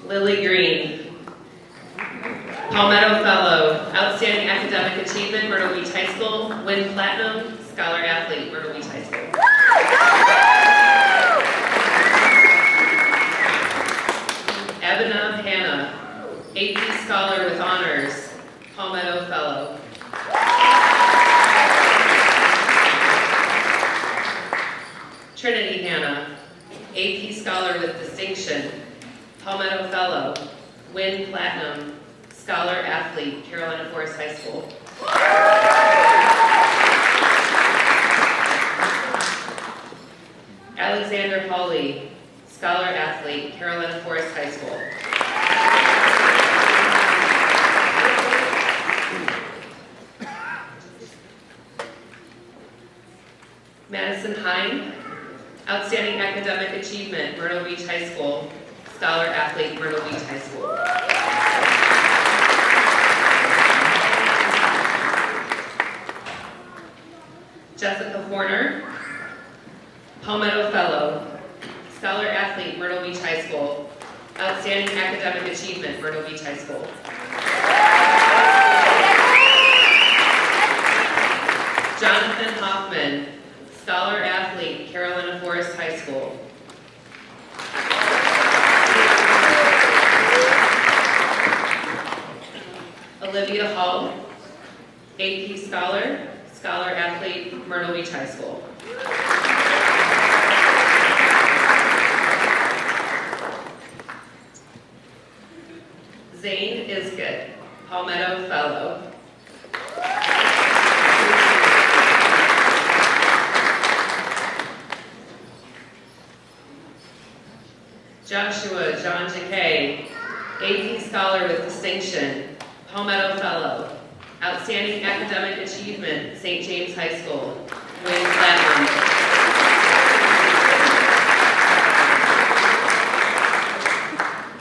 Lily Green, Palmetto Fellow, Outstanding Academic Achievement, Myrtle Beach High School, Win Platinum, Scholar Athlete, Myrtle Beach High School. Abhinav Hannah, AP Scholar with Honors, Palmetto Fellow. Trinity Hannah, AP Scholar with Distinction, Palmetto Fellow, Win Platinum, Scholar Athlete, Carolina Forest High School. Alexander Hawley, Scholar Athlete, Carolina Forest High School. Madison Hine, Outstanding Academic Achievement, Myrtle Beach High School. Scholar Athlete, Myrtle Beach High School. Jessica Horner, Palmetto Fellow, Scholar Athlete, Myrtle Beach High School. Outstanding Academic Achievement, Myrtle Beach High School. Jonathan Hoffman, Scholar Athlete, Carolina Forest High School. Olivia Hall, AP Scholar, Scholar Athlete, Myrtle Beach High School. Zane Isgett, Palmetto Fellow. Joshua John Jacquet, AP Scholar with Distinction, Palmetto Fellow. Outstanding Academic Achievement, St. James High School, Win Platinum.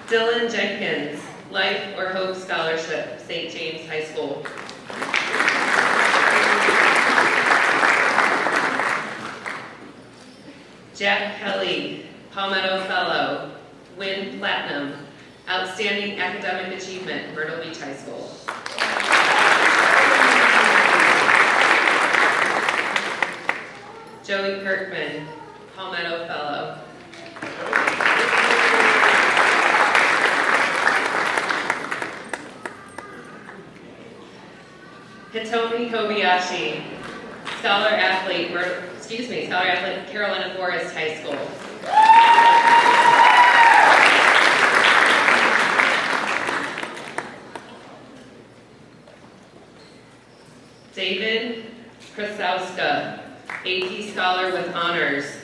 Dylan Jenkins, Life or Hope Scholarship, St. James High School. Jack Kelly, Palmetto Fellow, Win Platinum, Outstanding Academic Achievement, Myrtle Beach High School. Joey Kirkman, Palmetto Fellow. Hitomi Kobayashi, Scholar Athlete, Carolina Forest High School. David Krasowska, AP Scholar with Honors,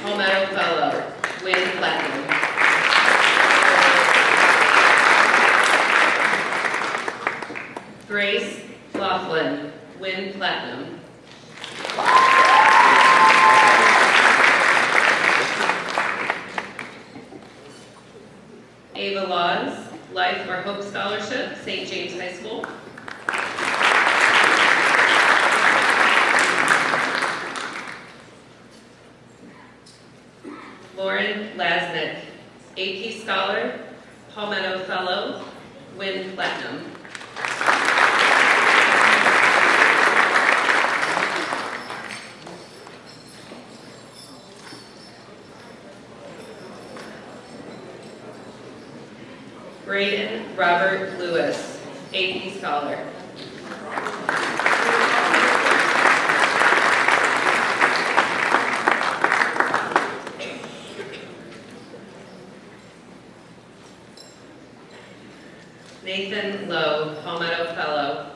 Palmetto Fellow, Win Platinum. Grace Laughlin, Win Platinum. Ava Laws, Life or Hope Scholarship, St. James High School. Lauren Lasnick, AP Scholar, Palmetto Fellow, Win Platinum. Braden Robert Lewis, AP Scholar. Nathan Lowe, Palmetto Fellow.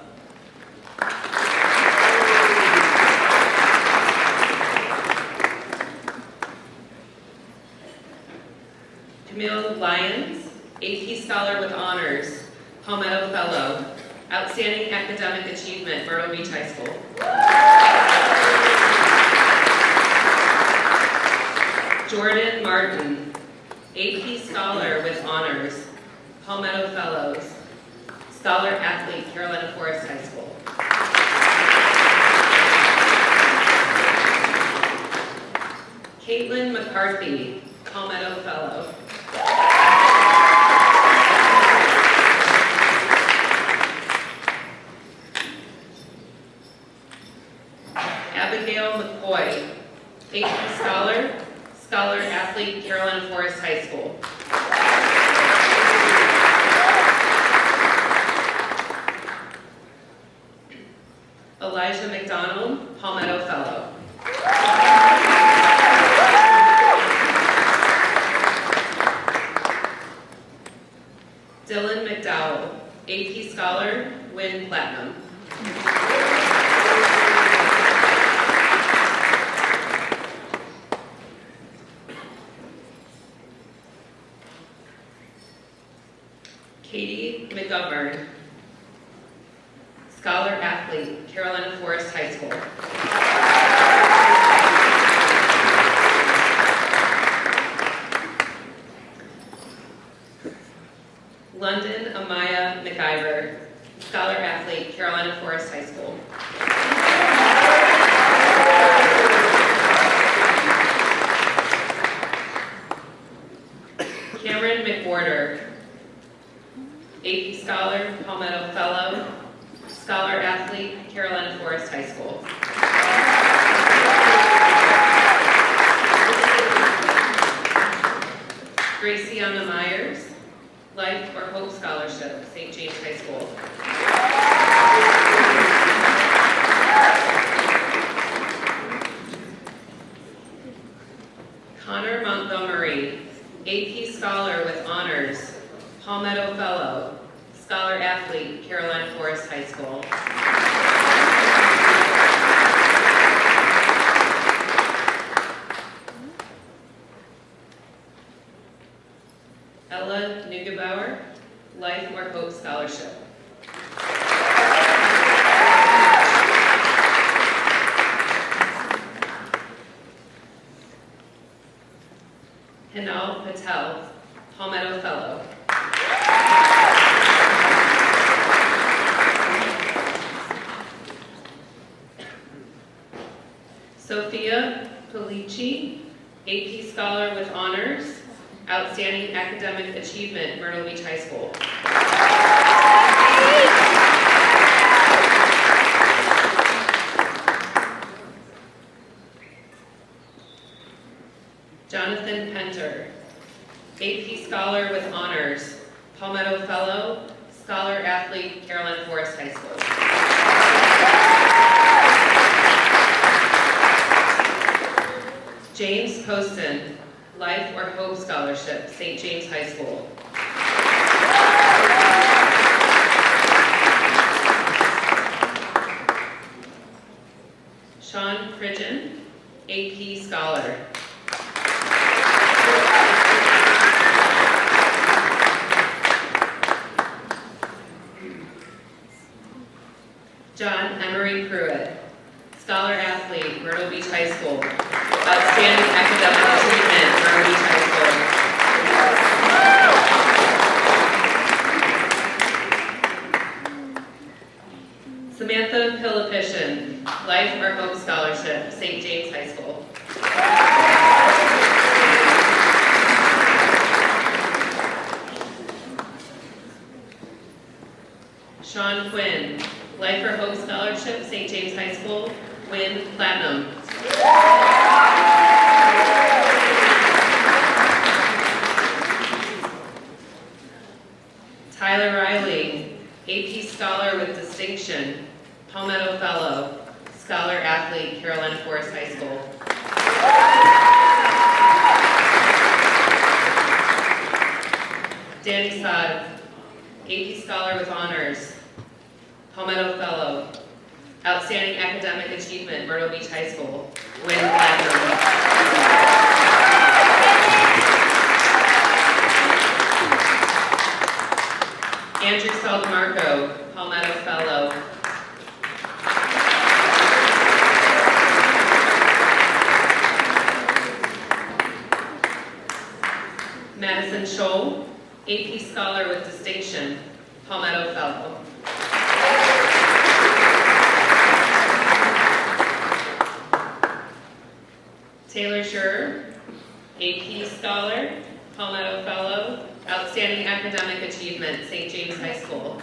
Camille Lyons, AP Scholar with Honors, Palmetto Fellow, Outstanding Academic Achievement, Myrtle Beach High School. Jordan Martin, AP Scholar with Honors, Palmetto Fellows, Scholar Athlete, Carolina Forest High School. Caitlin McCarthy, Palmetto Fellow. Abigail McCoy, AP Scholar, Scholar Athlete, Carolina Forest High School. Elijah McDonald, Palmetto Fellow. Dylan McDowell, AP Scholar, Win Platinum. Katie McGovern, Scholar Athlete, Carolina Forest High School. London Amaya McIver, Scholar Athlete, Carolina Forest High School. Cameron McWhorter, AP Scholar, Palmetto Fellow, Scholar Athlete, Carolina Forest High School. Graciana Myers, Life or Hope Scholarship, St. James High School. Connor Montgomery, AP Scholar with Honors, Palmetto Fellow, Scholar Athlete, Carolina Forest High School. Ella Neugebauer, Life or Hope Scholarship. Hinal Patel, Palmetto Fellow. Sophia Polici, AP Scholar with Honors, Outstanding Academic Achievement, Myrtle Beach High School. Jonathan Penter, AP Scholar with Honors, Palmetto Fellow, Scholar Athlete, Carolina Forest High School. James Poston, Life or Hope Scholarship, St. James High School. Sean Pridgen, AP Scholar. John Emery Pruitt, Scholar Athlete, Myrtle Beach High School. Outstanding Academic Achievement, Myrtle Beach High School. Samantha Pilipishin, Life or Hope Scholarship, St. James High School. Sean Quinn, Life or Hope Scholarship, St. James High School, Win Platinum. Tyler Riley, AP Scholar with Distinction, Palmetto Fellow, Scholar Athlete, Carolina Forest High School. Danny Saad, AP Scholar with Honors, Palmetto Fellow, Outstanding Academic Achievement, Myrtle Beach High School, Win Platinum. Andrew Saldamarco, Palmetto Fellow. Madison Scholl, AP Scholar with Distinction, Palmetto Fellow. Taylor Schur, AP Scholar, Palmetto Fellow, Outstanding Academic Achievement, St. James High School.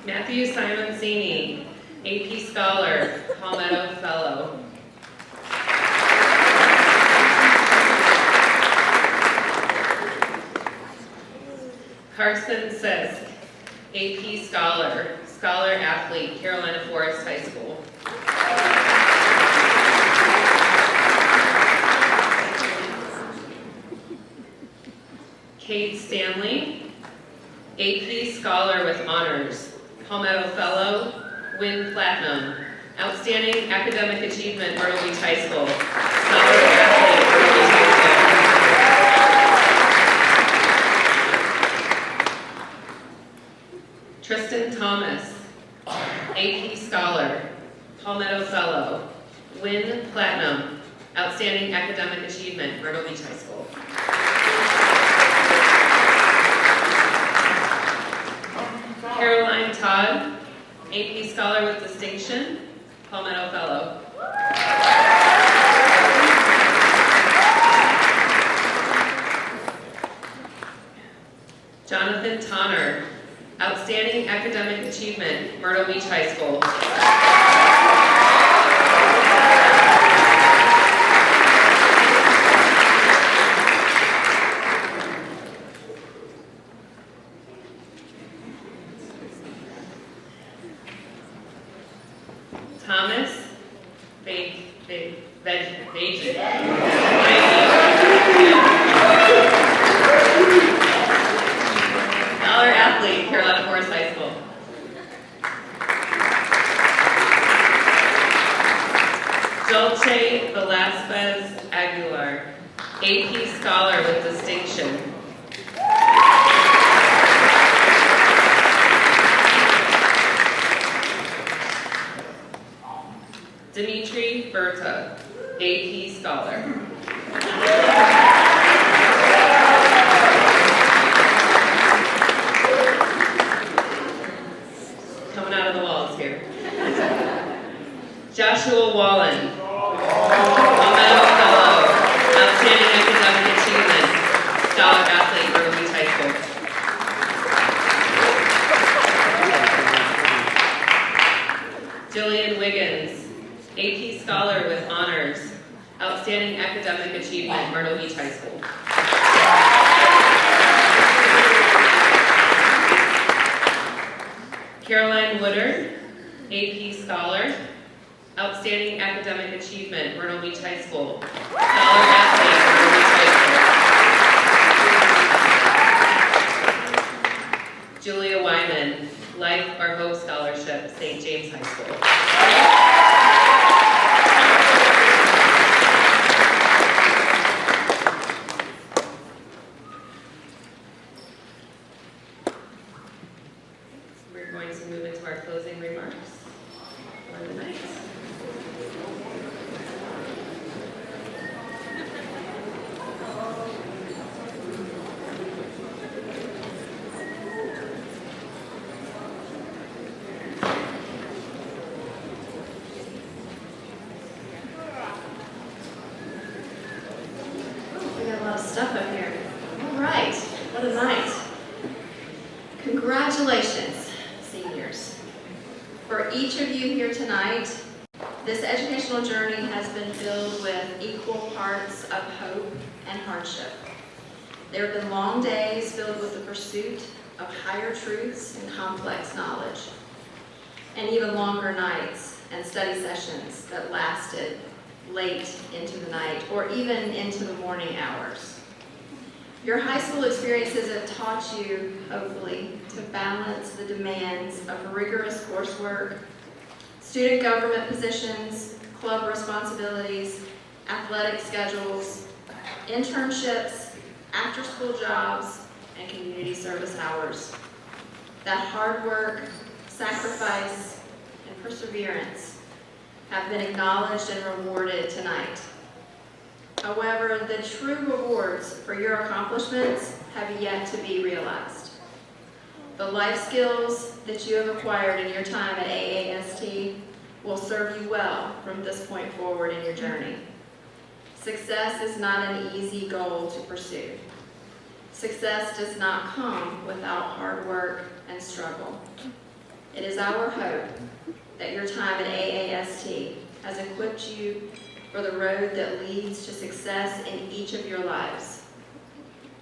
Matthew Simoncini, AP Scholar, Palmetto Fellow. Carson Sisk, AP Scholar, Scholar Athlete, Carolina Forest High School. Kate Stanley, AP Scholar with Honors, Palmetto Fellow, Win Platinum, Outstanding Academic Achievement, Myrtle Beach High School, Scholar Athlete, Myrtle Beach High School. Tristan Thomas, AP Scholar, Palmetto Fellow, Win Platinum, Outstanding Academic Achievement, Myrtle Beach High School. Caroline Todd, AP Scholar with Distinction, Palmetto Fellow. Jonathan Tonner, Outstanding Academic Achievement, Myrtle Beach High School. Thomas Scholar Athlete, Carolina Forest High School. Dulce Velasquez Aguilar, AP Scholar with Distinction. Dimitri Berta, AP Scholar. Coming out of the walls here. Joshua Wallen, Palmetto Fellow, Outstanding Academic Achievement, Scholar Athlete, Myrtle Beach High School. Jillian Wiggins, AP Scholar with Honors, Outstanding Academic Achievement, Myrtle Beach High School. Caroline Woodard, AP Scholar, Outstanding Academic Achievement, Myrtle Beach High School. Scholar Athlete, Myrtle Beach High School. Julia Wyman, Life or Hope Scholarship, St. James High School. We're going to move into our closing remarks for the night. We got a lot of stuff up here. All right, what a night. Congratulations, seniors. For each of you here tonight, this educational journey has been filled with equal parts of hope and hardship. There have been long days filled with the pursuit of higher truths and complex knowledge, and even longer nights and study sessions that lasted late into the night or even into the morning hours. Your high school experiences have taught you, hopefully, to balance the demands of rigorous coursework, student government positions, club responsibilities, athletic schedules, internships, after-school jobs, and community service hours. That hard work, sacrifice, and perseverance have been acknowledged and rewarded tonight. However, the true rewards for your accomplishments have yet to be realized. The life skills that you have acquired in your time at AAST will serve you well from this point forward in your journey. Success is not an easy goal to pursue. Success does not come without hard work and struggle. It is our hope that your time at AAST has equipped you for the road that leads to success in each of your lives.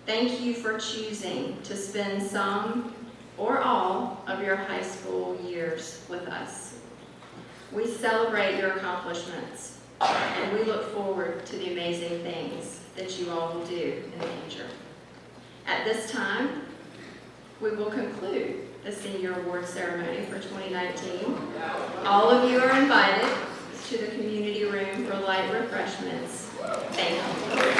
Thank you for choosing to spend some or all of your high school years with us. We celebrate your accomplishments, and we look forward to the amazing things that you all will do in the future. At this time, we will conclude the Senior Award Ceremony for 2019. All of you are invited to the community room for light refreshments. Thank you.